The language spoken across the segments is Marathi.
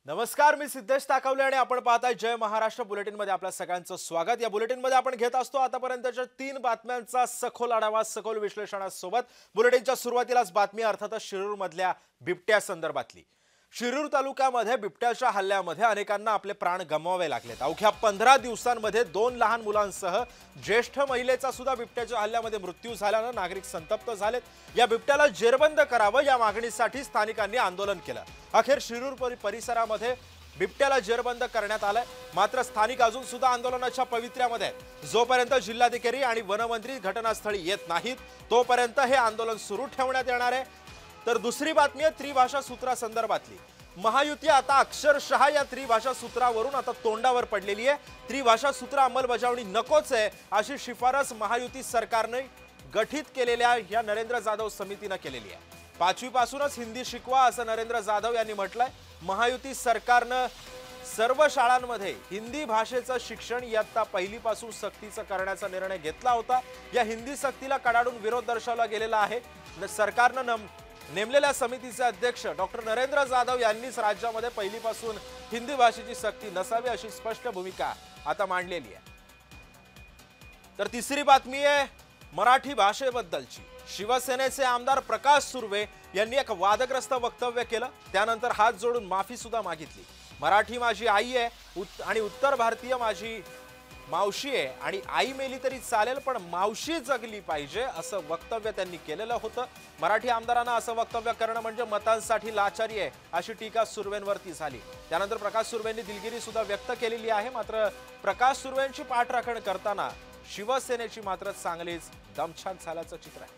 नमस्कार, मी सिद्धेश ताकवले आणि आपण पाहताय जय महाराष्ट्र बुलेटिन मध्ये आपल्या सगळ्यांचं स्वागत। या बुलेटिन मध्ये आपण घेत असतो आतापर्यंतच्या 3 बातम्यांचा सखोल आढावा, सखोल विश्लेषणासोबत। बुलेटिनच्या सुरुवातीलाच बातमी अर्थातच शिरूर मधल्या बिबट्या संदर्भातली। शिरूर तालुक्यामध्ये बिबट्याच्या हल्ल्यामध्ये अनेकांना आपले प्राण गमवावे लागलेत। अवघ्या 15 दिवसांमध्ये 2 लहान मुलांसह ज्येष्ठ महिलेचा सुद्धा बिबट्याच्या हल्ल्यामध्ये मृत्यू झाल्याने नागरिक संतप्त झालेत। या बिबट्याला जेरबंद करावं या मागणीसाठी स्थानिकांनी आंदोलन केलं। अखेर शिरूर परिसरामध्ये बिबट्याला जेरबंद करण्यात आलंय। मात्र स्थानिक अजून सुद्धा आंदोलनाच्या पवित्र्यामध्ये आहेत। जोपर्यंत जिल्हाधिकारी आणि वनमंत्री घटनास्थळी येत नाहीत तोपर्यंत हे आंदोलन सुरू ठेवण्यात येणार आहे। तर दुसरी बातमी आहे त्रिभाषा सूत्रासंदर्भातली। महायुती आता अक्षरशः या त्रिभाषा सूत्रावरून आता तोंडावर पडलेली आहे। त्रिभाषा सूत्र अंमलबजावणी नकोच आहे अशी शिफारस महायुती सरकारने गठीत केलेल्या या नरेंद्र जाधव समितीने केलेली आहे। 5वी पासूनच हिंदी शिकवा असं नरेंद्र जाधव यांनी म्हटलंय। महायुती सरकारने सर्व शाळांमध्ये हिंदी भाषेचं शिक्षण इयत्ता 1ली पासून सक्तीचं करण्याचा निर्णय घेतला होता। या हिंदी सक्तीला कडाडून विरोध दर्शवला गेलेला आहे। सरकारने नेमलेल्या समितीचे अध्यक्ष डॉक्टर नरेंद्र जाधव यांनीच राज्यामध्ये 1ली पासून हिंदी भाषेची सक्ती नसावी अशी स्पष्ट भूमिका आता मांडलेली आहे। तर तिसरी बातमी आहे मराठी भाषेबद्दलची। शिवसेनेचे आमदार प्रकाश सुर्वे यांनी एक वादग्रस्त वक्तव्य केलं। त्यानंतर हात जोडून माफी सुद्धा मागितली। मराठी माझी आई आहे आणि उत्तर भारतीय माझी मावशी आहे आणि आई मेली तरी चालेल पण मावशी जगली पाहिजे असं वक्तव्य त्यांनी केलेलं होतं। मराठी आमदारांना असं वक्तव्य करणं म्हणजे मतांसाठी लाचारी आहे अशी टीका सुर्वेंवरती झाली। त्यानंतर प्रकाश सुर्वेंनी दिलगिरी सुद्धा व्यक्त केलेली आहे। मात्र प्रकाश सुर्वेंची पाठराखण करताना शिवसेनेची मात्र चांगलीच दमछाक झाल्याचं चित्र आहे।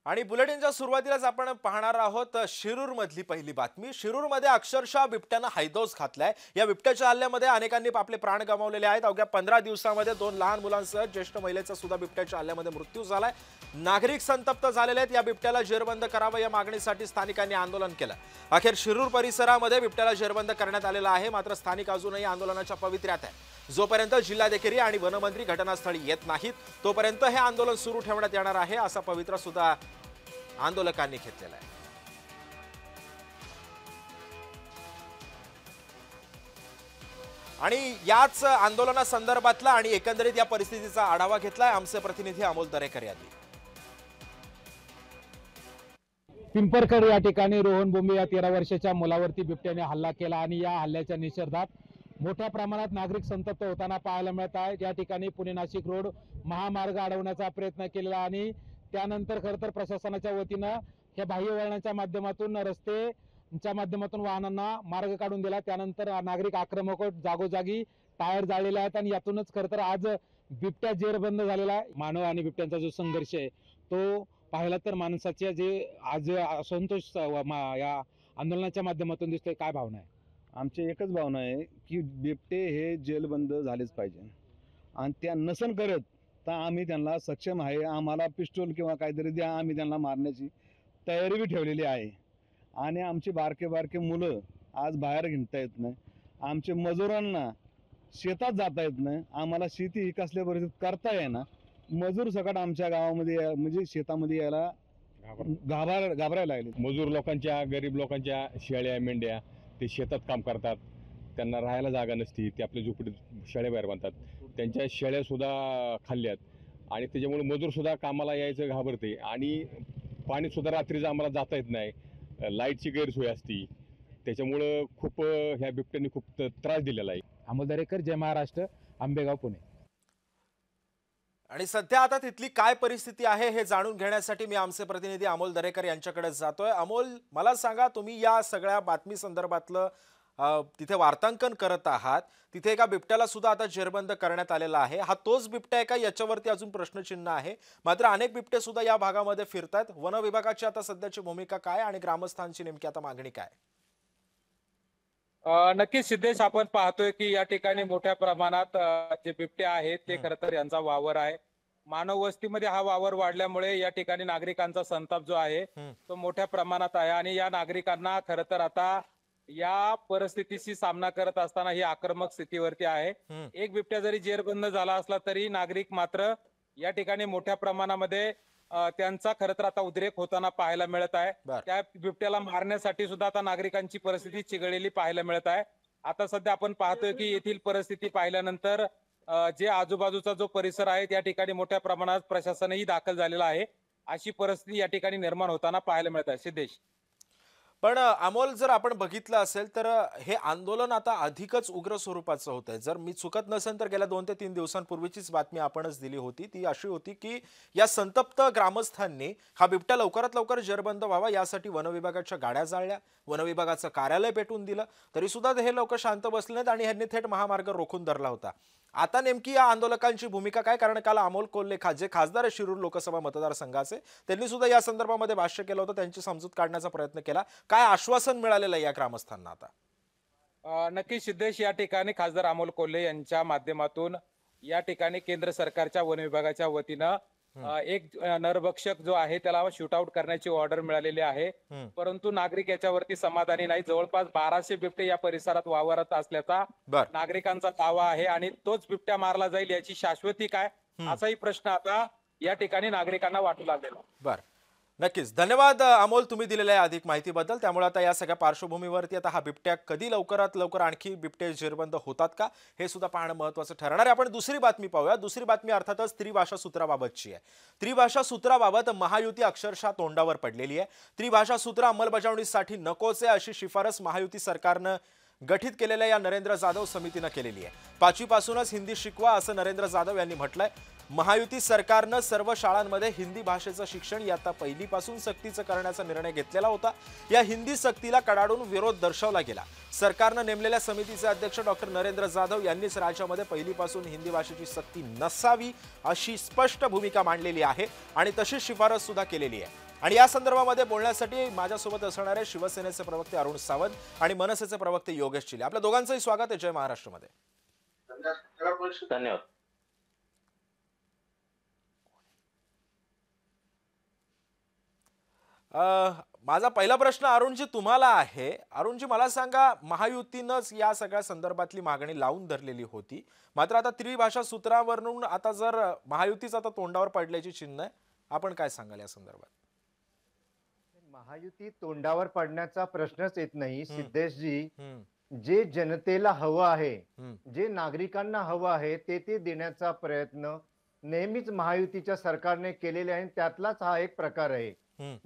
आणि बुलेटिनच्या सुरुवातीलाच आपण पाहणार आहोत शिरूर मधली पहिली बातमी। शिरूर मध्ये अक्षरशः बिबट्याने हैदोस घातलाय। या बिबट्याच्या हल्ल्यामध्ये अनेकांनी आपले प्राण गमावलेले आहेत। अवघ्या 15 दिवसांमध्ये 2 लहान मुलांसह ज्येष्ठ महिलेचा सुद्धा बिबट्याच्या हल्ल्यामध्ये मृत्यू झालाय। नागरिक संतप्त झालेले आहेत। या बिबट्याला जेरबंद करावं या मागणीसाठी स्थानिकांनी आंदोलन केलं। अखेर शिरूर परिसरामध्ये बिबट्याला जेरबंद करण्यात आलेला आहे। मात्र स्थानिक अजूनही आंदोलनाच्या पवित्र्यात आहे। जोपर्यंत जिल्हाधिकारी आणि वनमंत्री घटनास्थळी येत नाहीत तोपर्यंत हे आंदोलन सुरू ठेवण्यात येणार आहे असा पवित्रा सुद्धा आंदोलकांनी घेतलेला आहे। आणि याच आंदोलनासंदर्भातला आणि एकंदरीत या परिस्थितीचा आढावा घेतलाय आमचे प्रतिनिधी अमोल दरेकर यांनी। पिंपरखेड या ठिकाणी रोहन बोंबे या 13 वर्षाच्या मुलावरती बिबट्याने हल्ला केला आणि या हल्ल्याच्या निषेधात मोठ्या प्रमाणात नागरिक संतप्त होताना पाहायला मिळत आहे। या ठिकाणी पुणे नाशिक रोड महामार्ग अडवण्याचा प्रयत्न केला आणि त्यानंतर खरं तर प्रशासनाच्या वतीनं या बाह्य वळणाच्या माध्यमातून रस्त्याच्या माध्यमातून वाहनांना मार्ग काढून दिला। त्यानंतर नागरिक आक्रमक जागोजागी टायर जाळलेले आहेत आणि यातूनच खरं तर आज बिबट्या जेरबंद झालेला आहे। मानव आणि बिबट्यांचा जो संघर्ष आहे तो पाहिला तर माणसाचे जे आज असंतोष या आंदोलनाच्या माध्यमातून दिसतोय, काय भावना आहे? आमची एकच भावना आहे की बिबटे हे जेलबंद झालेच पाहिजे आणि त्या नसन करत तर आम्ही त्यांना सक्षम आहे। आम्हाला पिस्टल किंवा काहीतरी द्या, आम्ही त्यांना मारण्याची तयारी बी ठेवलेली आहे। आणि आमची बारके बारके मुलं आज बाहेर हिंडता येत नाही, आमचे मजुरांना शेतात जाता येत नाही, आम्हाला शेती ही कसल्या परिस्थितीत करता येईना। मजूर सकट आमच्या गावामध्ये म्हणजे शेतामध्ये यायला घाबरायला लागले। मजूर लोकांच्या, गरीब लोकांच्या शेळ्या मेंढ्या ते शेतात काम करतात, त्यांना राहायला जागा नसती, ते आपल्या झोपडीत शेळ्या बाहेर बांधतात, त्यांच्या शेळ्या सुद्धा खाल्ल्यात आणि त्याच्यामुळे मजूर सुद्धा कामाला यायचं घाबरते आणि पाणी सुद्धा रात्रीचं आम्हाला जाता येत नाही, लाईटची गैरसोय असती, त्याच्यामुळं खूप ह्या बिबट्यांनी खूप त्रास दिलेला आहे। अमोल दरेकर, जय महाराष्ट्र, आंबेगाव, पुणे। आणि सध्या आता तिथली काय परिस्थिती आहे हे जाणून घेण्यासाठी मी आमचे प्रतिनिधी अमोल दरेकर यांच्याकडे जातोय। अमोल, मला सांगा, तुम्ही या सगळ्या बातमी संदर्भातलं तिथे वार्तांकन करत आहात। तिथे एका बिबट्याला सुद्धा आता जेरबंद करण्यात आलेला आहे। हा तोच बिबट्या आहे का याच्यावरती अजून प्रश्नचिन्ह आहे। मात्र अनेक बिबटे सुद्धा या भागामध्ये फिरतात। वन विभागाची आता सध्याची भूमिका काय आणि ग्रामस्थांची नेमकी आता मागणी काय? नक्कीच सिद्धेश, आपण पाहतोय की या ठिकाणी मोठ्या प्रमाणात जे बिबटे आहेत ते खरं तर यांचा वावर आहे। मानव वस्तीमध्ये हा वावर वाढल्यामुळे या ठिकाणी नागरिकांचा संताप जो आहे तो मोठ्या प्रमाणात आहे आणि या नागरिकांना खरं तर आता या परिस्थितीशी सामना करत असताना ही आक्रमक स्थितीवरती आहे। एक बिबट्या जरी जेरबंद झाला असला तरी नागरिक मात्र या ठिकाणी मोठ्या प्रमाणामध्ये त्यांचा खरं तर आता उद्रेक होताना पाहायला मिळत आहे. बर. त्या बिबट्याला मारण्यासाठी सुद्धा आता नागरिकांची परिस्थिती चिघळलेली पाहायला मिळत आहे. आता सध्या आपण पाहतोय की येथील परिस्थिती पाहिल्यानंतर जे आजूबाजूचा जो परिसर आहे त्या ठिकाणी मोठ्या प्रमाणात प्रशासनही दाखल झालेलं आहे. अशी परिस्थिती या ठिकाणी निर्माण होताना पाहायला मिळत आहे. सिद्धेश. पण अमोल, जर आपण बघितलं असेल तर हे आंदोलन आता अधिकच उग्र स्वरूपाचं होतंय. जर मी चुकत नसेल तर गेल्या 2 ते 3 दिवसांपूर्वीचीच बातमी आपणच दिली होती. ती अशी होती की या संतप्त ग्रामस्थांनी हा बिबट्या लवकरात लवकर जेरबंद व्हावा यासाठी वनविभागाच्या गाड्या जाळल्या, वनविभागाचं कार्यालय पेटवून दिलं, तरी सुद्धा हे लोक शांत बसले नाहीत आणि ह्यांनी थेट महामार्ग रोखून धरला होता. आता नेमकी या आंदोलकांची भूमिका काय? कारण काल अमोल कोल्हे जे खासदार आहे शिरूर लोकसभा मतदारसंघाचे, त्यांनी सुद्धा या संदर्भामध्ये भाष्य केलं होतं, त्यांची समजूत काढण्याचा प्रयत्न केला. काय आश्वासन मिळालेलं आहे या ग्रामस्थांना आता? नक्की सिद्धेश, या ठिकाणी खासदार अमोल कोल्हे यांच्या माध्यमातून या ठिकाणी केंद्र सरकारच्या वन विभागाच्या वतीनं एक नरभक्षक जो आहे त्याला शूट आउट करण्याची ऑर्डर मिळालेली आहे. परंतु नागरिक याच्यावरती समाधानी नाही. जवळपास 1200 बिबटे या परिसरात वावरत असल्याचा बर. नागरिकांचा दावा आहे आणि तोच बिबट्या मारला जाईल याची शाश्वती काय, असाही प्रश्न आता या ठिकाणी नागरिकांना वाटू लागलेला. बर, नक्कीच. धन्यवाद अमोल, तुम्ही दिलेल्या अधिक माहितीबद्दल. त्यामुळे आता या सगळ्या पार्श्वभूमीवरती आता हा बिबट्या कधी लवकरात लवकर आणखी बिबटे जेरबंद होतात का हे सुद्धा पाहणं महत्त्वाचं ठरणार आहे. आपण दुसरी बातमी पाहूया. दुसरी बातमी अर्थातच त्रिभाषा सूत्राबाबतची आहे. त्रिभाषा सूत्राबाबत महायुती अक्षरशः तोंडावर पडलेली आहे. त्रिभाषा सूत्र अंमलबजावणीसाठी नकोचे अशी शिफारस महायुती सरकारनं गठीत केलेल्या या नरेंद्र जाधव समितीनं केलेली आहे. 5वी पासूनच हिंदी शिकवा असं नरेंद्र जाधव यांनी म्हटलंय. महायुती सरकारनं सर्व शाळांमध्ये हिंदी भाषेचं शिक्षण इयत्ता 1ली पासून सक्तीचं करण्याचा निर्णय घेतलेला होता. या हिंदी सक्तीला कडाडून विरोध दर्शवला गेला. सरकारनं नेमलेल्या समितीचे अध्यक्ष डॉक्टर नरेंद्र जाधव यांनीच राज्यामध्ये 1ली पासून हिंदी भाषेची सक्ती नसावी अशी स्पष्ट भूमिका मांडलेली आहे आणि तशी शिफारस सुद्धा केलेली आहे. आणि या संदर्भामध्ये बोलण्यासाठी माझ्यासोबत असणारे शिवसेनेचे प्रवक्ते अरुण सावंत आणि मनसेचे प्रवक्ते योगेश चिले. आपल्या दोघांचंही स्वागत आहे जय महाराष्ट्रमध्ये. धन्यवाद. माझा पहिला प्रश्न अरुणजी तुम्हाला आहे. अरुणजी, मला सांगा, महायुतीनंच या सगळ्या संदर्भातली मागणी लावून धरलेली होती, मात्र आता त्रिभाषा सूत्रावरून आता जर महायुतीच आता तोंडावर पडल्याची चिन्ह आहे, आपण काय सांगाल या संदर्भात? महायुती तोंडावर पडण्याचा प्रश्नच येत नाही सिद्धेशजी. जे जनतेला हवं आहे, जे नागरिकांना हवं आहे ते देण्याचा प्रयत्न नेहमीच महायुतीच्या सरकारने केलेले आहे. त्यातलाच हा एक प्रकार आहे.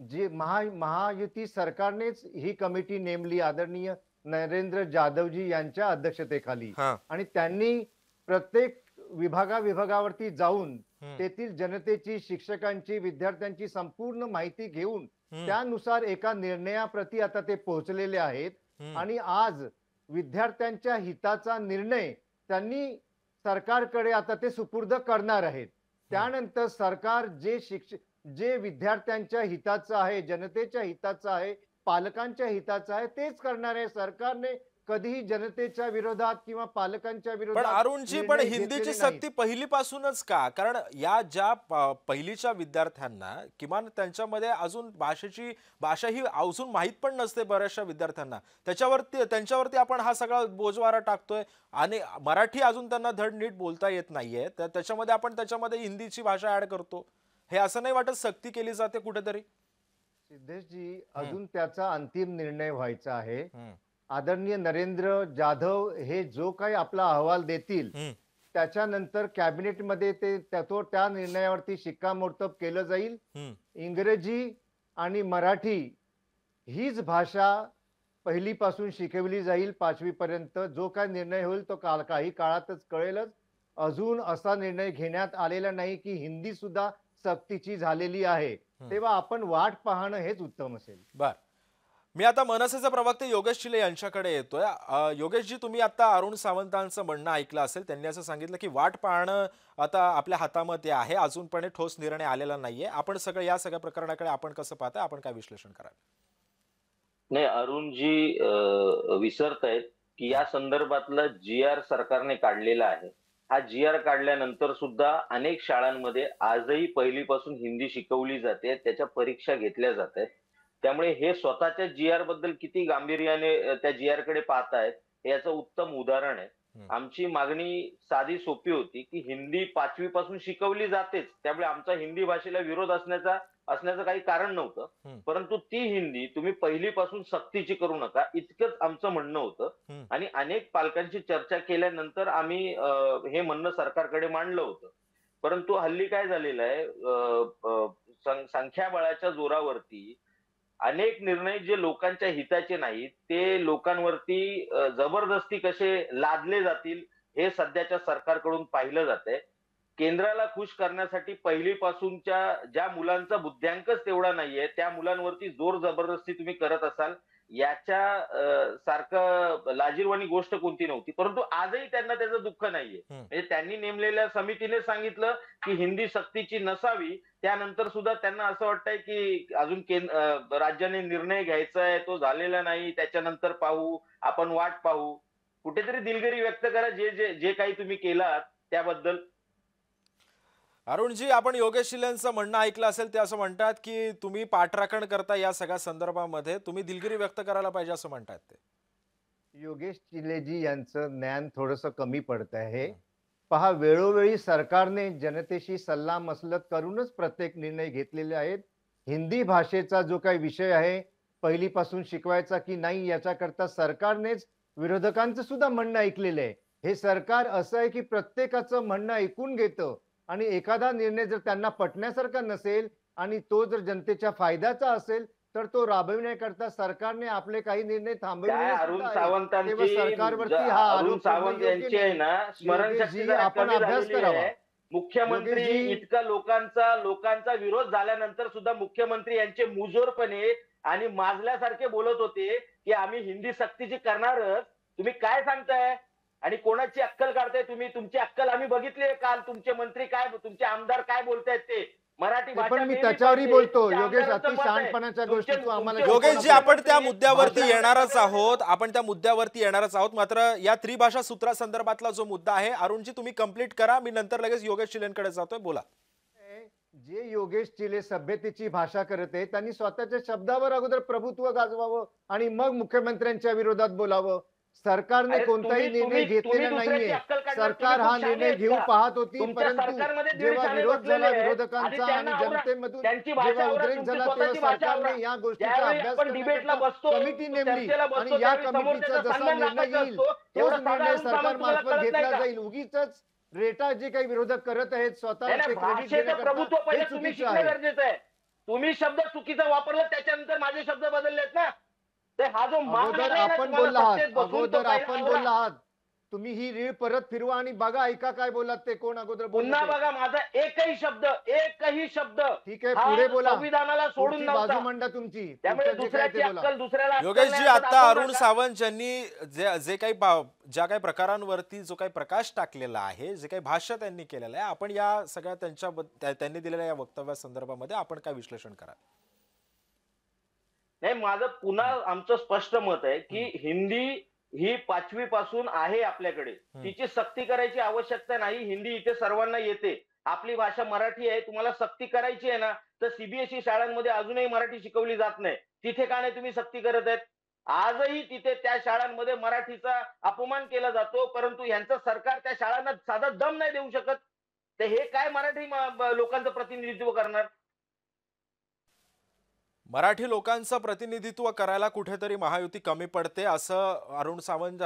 जे महायुती सरकारनेच ही कमिटी नेमली आदरणीय नरेंद्र जाधवजी यांच्या अध्यक्षतेखाली आणि त्यांनी प्रत्येक विभागावरती जाऊन तेथील जनतेची, शिक्षकांची, विद्यार्थ्यांची संपूर्ण माहिती घेऊन त्यानुसार एका निर्णयाप्रती आता ते पोहोचलेले आहेत. आणि आज विद्यार्थ्यांच्या हिताचा निर्णय त्यांनी सरकारकडे आता ते सुपूर्द करणार आहेत. त्यानंतर सरकार जे विद्यार्थ्यांच्या हिताचं आहे, जनतेच्या हिताचं आहे, पालकांच्या हिताचं आहे तेच करणार आहे. सरकारने कधीही जनतेच्या विरोधात किंवा पालकांच्या पण विरोधात अरुणजी, पण हिंदीची सक्ती पहिलीपासूनच का? कारण या ज्या पहिलीच्या विद्यार्थ्यांना किमान त्यांच्यामध्ये अजून भाषा ही अजून माहीत पण नसते बऱ्याचशा विद्यार्थ्यांना, त्यांच्यावरती आपण हा सगळा बोजवारा टाकतोय आणि मराठी अजून त्यांना धड नीट बोलता येत नाहीये, तर त्याच्यामध्ये हिंदीची भाषा ऍड करतो. हे असं नाही वाटत सक्ती केली जाते कुठेतरी? सिद्धेशजी, अजून त्याचा अंतिम निर्णय व्हायचा आहे. आदरणीय नरेंद्र जाधव हे जो काही आपला अहवाल देतील त्याच्यानंतर कॅबिनेटमध्ये त्या निर्णयावरती शिक्कामोर्तब केलं जाईल. इंग्रजी आणि मराठी हीच भाषा पहिलीपासून शिकवली जाईल 5वी पर्यंत. जो काय निर्णय होईल तो काही काळातच कळेलच. अजून असा निर्णय घेण्यात आलेला नाही की हिंदी सुद्धा सक्तीची झालेली आहे. तेव्हा आपण वाट पाहणं हेच उत्तम असेल. बर, मी आता मनसेचे प्रवक्ते योगेश चिले यांच्याकडे येतोय. योगेशजी, तुम्ही आता अरुण सावंतांचं म्हणणं ऐकलं असेल. त्यांनी असं सांगितलं की वाट पाहणं आता आपल्या हातामध्ये आहे, अजून पण ठोस निर्णय आलेला नाहीये. आपण या सगळ्या प्रकरणाकडे आपण कसं पाहताय, आपण काय विश्लेषण कराल? नाही, अरुणजी विसरतायत की या संदर्भातला GR सरकारने काढलेला आहे. हा GR काढल्यानंतर सुद्धा अनेक शाळांमध्ये आजही पहिलीपासून हिंदी शिकवली जाते, त्याच्या परीक्षा घेतल्या जात आहेत. त्यामुळे हे स्वतःच्या GR बद्दल किती गांभीर्याने त्या GR कडे पाहतायत हे याचं उत्तम उदाहरण आहे. आमची मागणी साधी सोपी होती की हिंदी 5वी पासून शिकवली जातेच, त्यामुळे आमचा हिंदी भाषेला विरोध असण्याचं काही कारण नव्हतं. परंतु ती हिंदी तुम्ही पहिलीपासून सक्तीची करू नका, इतकंच आमचं म्हणणं होतं. आणि अनेक पालकांची चर्चा केल्यानंतर आम्ही हे म्हणणं सरकारकडे मांडलं होतं. परंतु हल्ली काय झालेलं आहे, संख्याबळाच्या जोरावरती अनेक निर्णय जे लोकांच्या हिताचे नाहीत ते लोकांवरती जबरदस्ती कसे लादले जातील हे सध्याच्या सरकारकडून पाहिलं जातंय. केंद्राला खुश करण्यासाठी पहिलीपासूनच्या ज्या मुलांचा बुद्ध्यांकच तेवढा नाहीये त्या मुलांवरती जोर जबरदस्ती तुम्ही करत असाल, याच्या सारखं लाजिरवाणी गोष्ट कोणती नव्हती. परंतु आजही त्यांना त्याचं दुःख नाहीये. म्हणजे त्यांनी नेमलेल्या समितीने सांगितलं की हिंदी सक्तीची नसावी. त्यानंतर सुद्धा त्यांना असं वाटतंय की अजून राज्याने निर्णय घ्यायचा आहे, तो झालेला नाही, त्याच्यानंतर पाहू, आपण वाट पाहू. कुठेतरी दिलगिरी व्यक्त करा जे काही तुम्ही केलात त्याबद्दल. अरुणजी, आपण योगेश शिलेंचं म्हणणं ऐकलं असेल. ते असं म्हणतात की तुम्ही पाठराखण करता या सगळ्या संदर्भामध्ये, तुम्ही दिलगिरी व्यक्त करायला पाहिजे असं म्हणतात ते. योगेश चिलेजी यांचं ज्ञान थोडंसं कमी पडत आहे. पहा, वेळोवेळी सरकारने जनतेशी सल्ला मसलत करूनच प्रत्येक निर्णय घेतलेले आहेत. हिंदी भाषेचा जो काही विषय आहे पहिलीपासून शिकवायचा की नाही याच्याकरता सरकारनेच विरोधकांचं सुद्धा म्हणणं ऐकलेलं आहे. हे सरकार असं आहे की प्रत्येकाचं म्हणणं ऐकून घेतं आणि एखादा निर्णय जर त्यांना पटण्यासारखा नसेल आणि तो जर जनतेच्या फायद्याचा असेल तर तो राबविण्याकरता सरकारने आपले काही निर्णय थांबवलेले अरुण सुद्धा आहेत. सावंतांची तेव्हा सरकारवरती हा अरुण आरोप सावंत करणं योग्य यांची आहे नाही. ना स्मरणशक्ती योगेशजी, जरा आपण कमी अभ्यास झालेली करावा. आहे. मुख्यमंत्री योगेशजी, इतका लोकांचा विरोध झाल्यानंतर सुद्धा मुख्यमंत्री यांचे मुजोरपणे आणि माजल्यासारखे बोलत होते की आम्ही हिंदी सक्तीची करणारच. तुम्ही काय सांगताय आणि कोणाची अक्कल काढताय तुम्ही? तुमची अक्कल आम्ही बघितली काल. तुमचे मंत्री काय, तुमचे आमदार काय बोलतायत ते. मराठी भाषा पण मी नेहमी त्याच्यावरही पाहिजे. बोलतो. तुमच्या योगेश, आमदारांचं अति मत आहे. शहाणपणाच्या गोष्टी तू आम्हाला योगेशजी, आपण त्या मुद्द्यावरती भाषा- येणारच आहोत. आपण त्या मुद्द्यावरती येणारच आहोत. मात्र या त्रिभाषा सूत्रासंदर्भातला जो मुद्दा आहे, अरुणजी तुम्ही कंप्लीट करा, मी नंतर लगेच योगेश शिलेंकडे जातोय. बोला. जे योगेश चिले सभ्यतेची भाषा करत आहे त्यांनी स्वतःच्या शब्दावर अगोदर प्रभुत्व गाजवावं आणि मग मुख्यमंत्र्यांच्या विरोधात बोलावं. सरकारने अरे कोणताही तुम्ही- निर्णय तुम्ही- घेतलेला तुम्ही दुसऱ्याची नाहीये. अक्कल काढणार. सरकार तुम्ही हा खूप शहाणे निर्णय आहेत घेऊ का? पाहत होती, तुमच्या परंतु सरकारमध्ये दीड जेव्हा शहाणे विरोध बसलेले झाला आहेत. विरोधकांचा आणि आणि त्यांना आवरा. जनतेमधून त्यांची भाषा जेव्हा आवरा, उद्रेक तुमची झाला स्वतःची तेव्हा भाषा आवरा. सरकारने या गोष्टीचा ज्यावेळी अभ्यास आपण डिबेटला करण्याकरता बसतो, कमिटी नेमली चर्चेला बसतो, आणि या त्यावेळी कमिटीचा समोरच्याचा जसा सन्मान निर्णय राखायचा येईल असतो. तोच एवढा साधा निर्णय अरुण सावंत सरकार तुम्हाला मार्फत कळत नाही घेतला का? जाईल. उगीच रेटा जे काही विरोधक करत आहेत स्वतः नाही, ते नाही, क्रेडिट भाषेचं प्रभुत्व घेण्याकरता पहिले हे तुम्ही चुकीचं शिकणं आहे. गरजेचं आहे. तुम्ही शब्द चुकीचा वापरला त्याच्यानंतर माझे शब्द बदललेत ना. ते हा जो मान अगोदर आहे ना आपण तुम्हाला बोलला आहात, सत्तेत बसून तो अगोदर पहिला आपण आवरा. बोलला आहात. तुम्ही ही रीळ परत फिरवा आणि बघा, ऐका काय बोलात ते, कोण अगोदर पुन्हा बोलला. बघा, माझा एकही शब्द ठीक आहे, हा पुढे बोला. संविधानाला सोडून पुढची नव्हता. बाजू मांडा तुमची. त्यामुळे तुमचं जे काय दुसऱ्याची ते बोला. अक्कल दुसऱ्याला अक्कल योगेशजी, नाही असं आता दाखवू अरुण नका. सावंत यांनी जे काही ज्या काही प्रकारांवरती जो काही प्रकाश टाकलेला आहे, जे काही भाष्य त्यांनी केलेलं आहे, आपण या सगळ्या त्यांनी दिलेल्या या वक्तव्यासंदर्भामध्ये आपण काय विश्लेषण कराल? नाही, माझं पुन्हा आमचं स्पष्ट मत आहे की हिंदी ही 5वी पासून आहे आपल्याकडे. तिची सक्ती करायची आवश्यकता नाही. हिंदी इथे सर्वांना येते. आपली भाषा मराठी आहे. तुम्हाला सक्ती करायची आहे ना तर सीबीएसई शाळांमध्ये अजूनही मराठी शिकवली जात नाही. तिथे का नाही तुम्ही सक्ती करत आहेत? आजही तिथे त्या शाळांमध्ये मराठीचा अपमान केला जातो. परंतु यांचं सरकार त्या शाळांना साधा दम नाही देऊ शकत. तर हे काय मराठी लोकांचं प्रतिनिधित्व करणार? मराठी लोकांचं प्रतिनिधित्व करायला कुठेतरी महायुती कमी पडते असं अरुण सावंत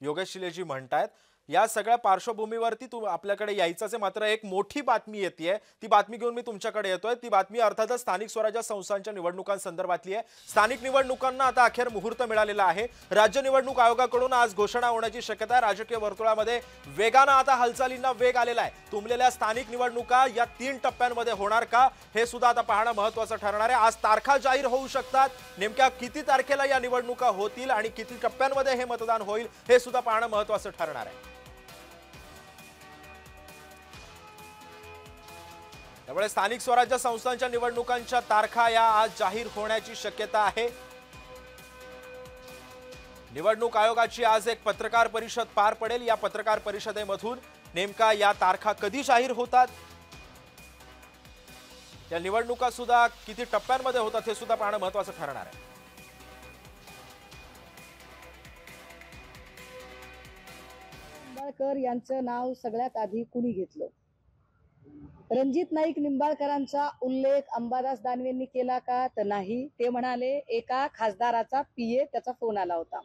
योगेश शिलेजी म्हणतायत. या सगळ्या पार्श्वभूमीवरती आपल्याकडे यायचंच आहे. मात्र एक मोठी बातमी येते, ती बातमी घेऊन मी तुमच्याकडे येतोय. ती बातमी अर्थातच स्थानिक स्वराज्य संस्थांच्या निवडणुकांसंदर्भातली आहे. स्थानिक निवडणुकांना आता अखेर मुहूर्त मिळालेला आहे. राज्य निवडणूक आयोगाकडून आज घोषणा होण्याची शक्यता आहे. राजकीय वर्तुळामध्ये वेगानं आता हालचालींना वेग आलेला आहे. तुंबलेल्या स्थानिक निवडणुका या 3 टप्प्यांमध्ये होणार का, हे सुद्धा आता पाहणं महत्त्वाचं ठरणार आहे. आज तारखा जाहीर होऊ शकतात. नेमक्या किती तारखेला या निवडणुका होतील आणि किती टप्प्यांमध्ये हे मतदान होईल हे सुद्धा पाहणं महत्त्वाचं ठरणार आहे. त्यामुळे स्थानिक स्वराज्य संस्थांच्या निवडणुकांच्या तारखा या आज जाहीर होण्याची शक्यता आहे. निवडणूक आयोगाची आज एक पत्रकार परिषद पार पडेल. या पत्रकार परिषदेमधून नेमका या तारखा कधी जाहीर होतात, या निवडणुका सुद्धा किती टप्प्यांमध्ये होतात हे सुद्धा पाहणं महत्त्वाचं ठरणार आहे. निंबाळकर यांचं नाव सगळ्यात आधी कुणी घेतलं? रणजित नाईक निंबाळकरांचा उल्लेख अंबादास दानवेंनी केला का? तर नाही. ते म्हणाले एका खासदाराचा पीए त्याचा फोन आला होता.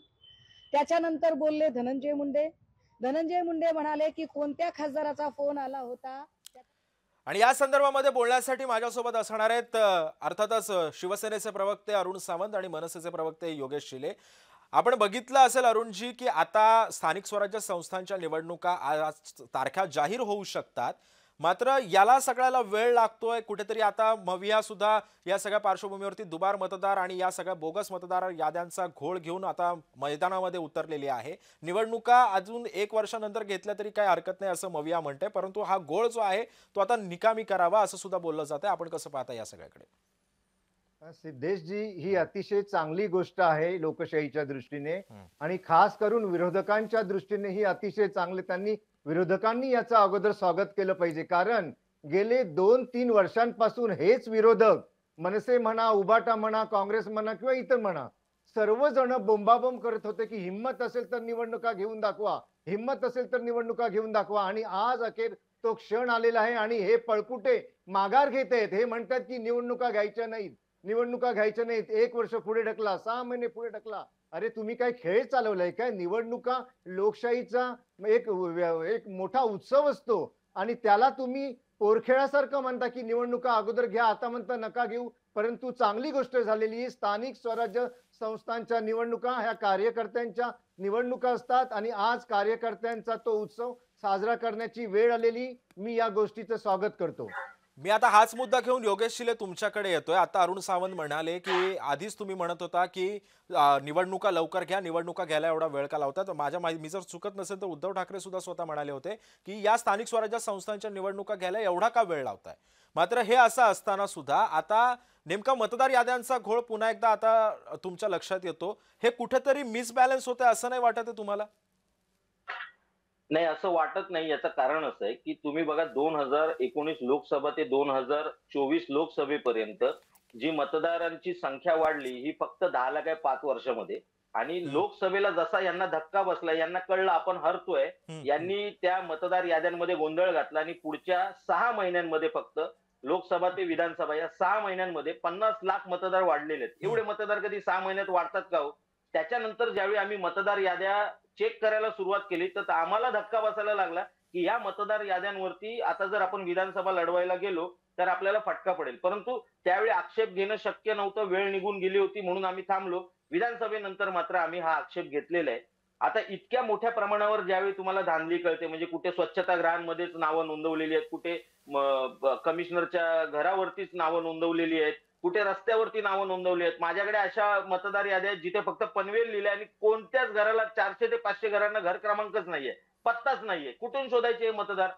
त्याच्यानंतर बोलले धनंजय मुंडे. धनंजय मुंडे म्हणाले की कोणत्या खासदाराचा फोन आला होता. आणि या संदर्भामध्ये बोलण्यासाठी माझ्यासोबत असणार आहेत अर्थातच शिवसेनेचे प्रवक्ते अरुण सावंत आणि मनसेचे प्रवक्ते योगेश शिले. आपण बघितलं असेल अरुणजी की आता स्थानिक स्वराज्य संस्थांच्या निवडणुका आज तारखा जाहीर होऊ शकतात, मात्र याला सगळ्याला वेळ लागतोय कुठेतरी. आता मविया सुद्धा या सगळ्या पार्श्वभूमीवरती दुबार मतदार आणि या सगळ्या बोगस मतदार याद्यांचा घोळ घेऊन आता मैदानामध्ये उतरलेली आहे. निवडणुका अजून 1 वर्षानंतर घेतल्या तरी काही हरकत नाही असं मविया म्हणते, परंतु हा घोळ जो आहे तो आता निकामी करावा असं सुद्धा बोललं जातंय. आपण कसं पाहता या सगळ्याकडे? सिद्धेशजी, ही अतिशय चांगली गोष्ट आहे लोकशाहीच्या दृष्टीने आणि खास करून विरोधकांच्या दृष्टीने ही अतिशय चांगले. विरोधकांनी याचं अगोदर स्वागत केलं पाहिजे, कारण गेले 2-3 वर्षांपासून हेच विरोधक, मनसे म्हणा, उभाटा म्हणा, काँग्रेस म्हणा किंवा इतर म्हणा, सर्वजण बोंबाबोंब करत होते की हिम्मत असेल तर निवडणुका घेऊन दाखवा, हिम्मत असेल तर निवडणुका घेऊन दाखवा. आणि आज अखेर तो क्षण आलेला आहे आणि हे पळकुटे माघार घेत आहेत. हे म्हणतात की निवडणुका घ्यायच्या नाहीत, निवडणुका घ्यायच्या नाहीत. 1 वर्ष पुढे ढकला, 6 महिने पुढे ढकला. अरे तुम्ही काय खेळ चालवलाय काय? निवडणुका लोकशाहीचा एक मोठा उत्सव असतो आणि त्याला तुम्ही पोरखेळासारखं म्हणता की निवडणुका अगोदर घ्या, आता म्हणता नका घेऊ. परंतु चांगली गोष्ट झालेली, स्थानिक स्वराज्य संस्थांच्या निवडणुका ह्या कार्यकर्त्यांच्या निवडणुका असतात आणि आज कार्यकर्त्यांचा तो उत्सव साजरा करण्याची वेळ आलेली. मी या गोष्टीचं स्वागत करतो. मी आता हाच मुद्दा घेऊन योगेश शिले तुमच्याकडे येतोय. आता अरुण सावंत म्हणाले की आधीच तुम्ही म्हणत होता की निवडणुका लवकर घ्या, निवडणुका घ्यायला एवढा वेळ का लावता. तर मी जर चुकत नसेल तर उद्धव ठाकरे सुद्धा स्वतः म्हणाले होते की या स्थानिक स्वराज्य संस्थांच्या निवडणुका घ्यायला एवढा का वेळ लावताय. मात्र हे असं असताना सुद्धा आता नेमका मतदार याद्यांचा घोळ पुन्हा एकदा आता तुमच्या लक्षात येतो. हे कुठेतरी मिसबॅलन्स होतंय असं नाही वाटत आहे तुम्हाला? नाही, असं वाटत नाही. याचं कारण असं आहे की तुम्ही बघा 2019 लोकसभा ते 2024 लोकसभेपर्यंत जी मतदारांची संख्या वाढली ही फक्त 10 लाख आहे 5 वर्षामध्ये. आणि लोकसभेला जसा यांना धक्का बसला, यांना कळलं आपण हरतोय, यांनी त्या मतदार याद्यांमध्ये गोंधळ घातला आणि पुढच्या 6 महिन्यांमध्ये फक्त लोकसभा ते विधानसभा या 6 महिन्यांमध्ये 50 लाख मतदार वाढलेले आहेत. एवढे मतदार कधी 6 महिन्यात वाढतात का हो? त्याच्यानंतर ज्यावेळी आम्ही मतदार याद्या चेक करायला सुरुवात केली तर आम्हाला धक्का बसायला लागला की या मतदार याद्यांवरती आता जर आपण विधानसभा लढवायला गेलो तर आपल्याला फटका पडेल. परंतु त्यावेळी आक्षेप घेणं शक्य नव्हतं, वेळ निघून गेली होती म्हणून आम्ही थांबलो. विधानसभेनंतर मात्र आम्ही हा आक्षेप घेतलेला आहे. आता इतक्या मोठ्या प्रमाणावर ज्यावेळी तुम्हाला धांदली कळते, म्हणजे कुठे स्वच्छतागृहांमध्येच नावं नोंदवलेली आहेत, कुठे कमिशनरच्या घरावरतीच नावं नोंदवलेली आहेत, कुठे रस्त्यावरती नावं नोंदवली आहेत. माझ्याकडे अशा मतदार याद्या आहेत जिथे फक्त पनवेल लिहिलंय आणि कोणत्याच घराला 400 ते 500 घरांना घर क्रमांकच नाहीये, पत्ताच नाहीये. कुठून शोधायचे हे मतदार?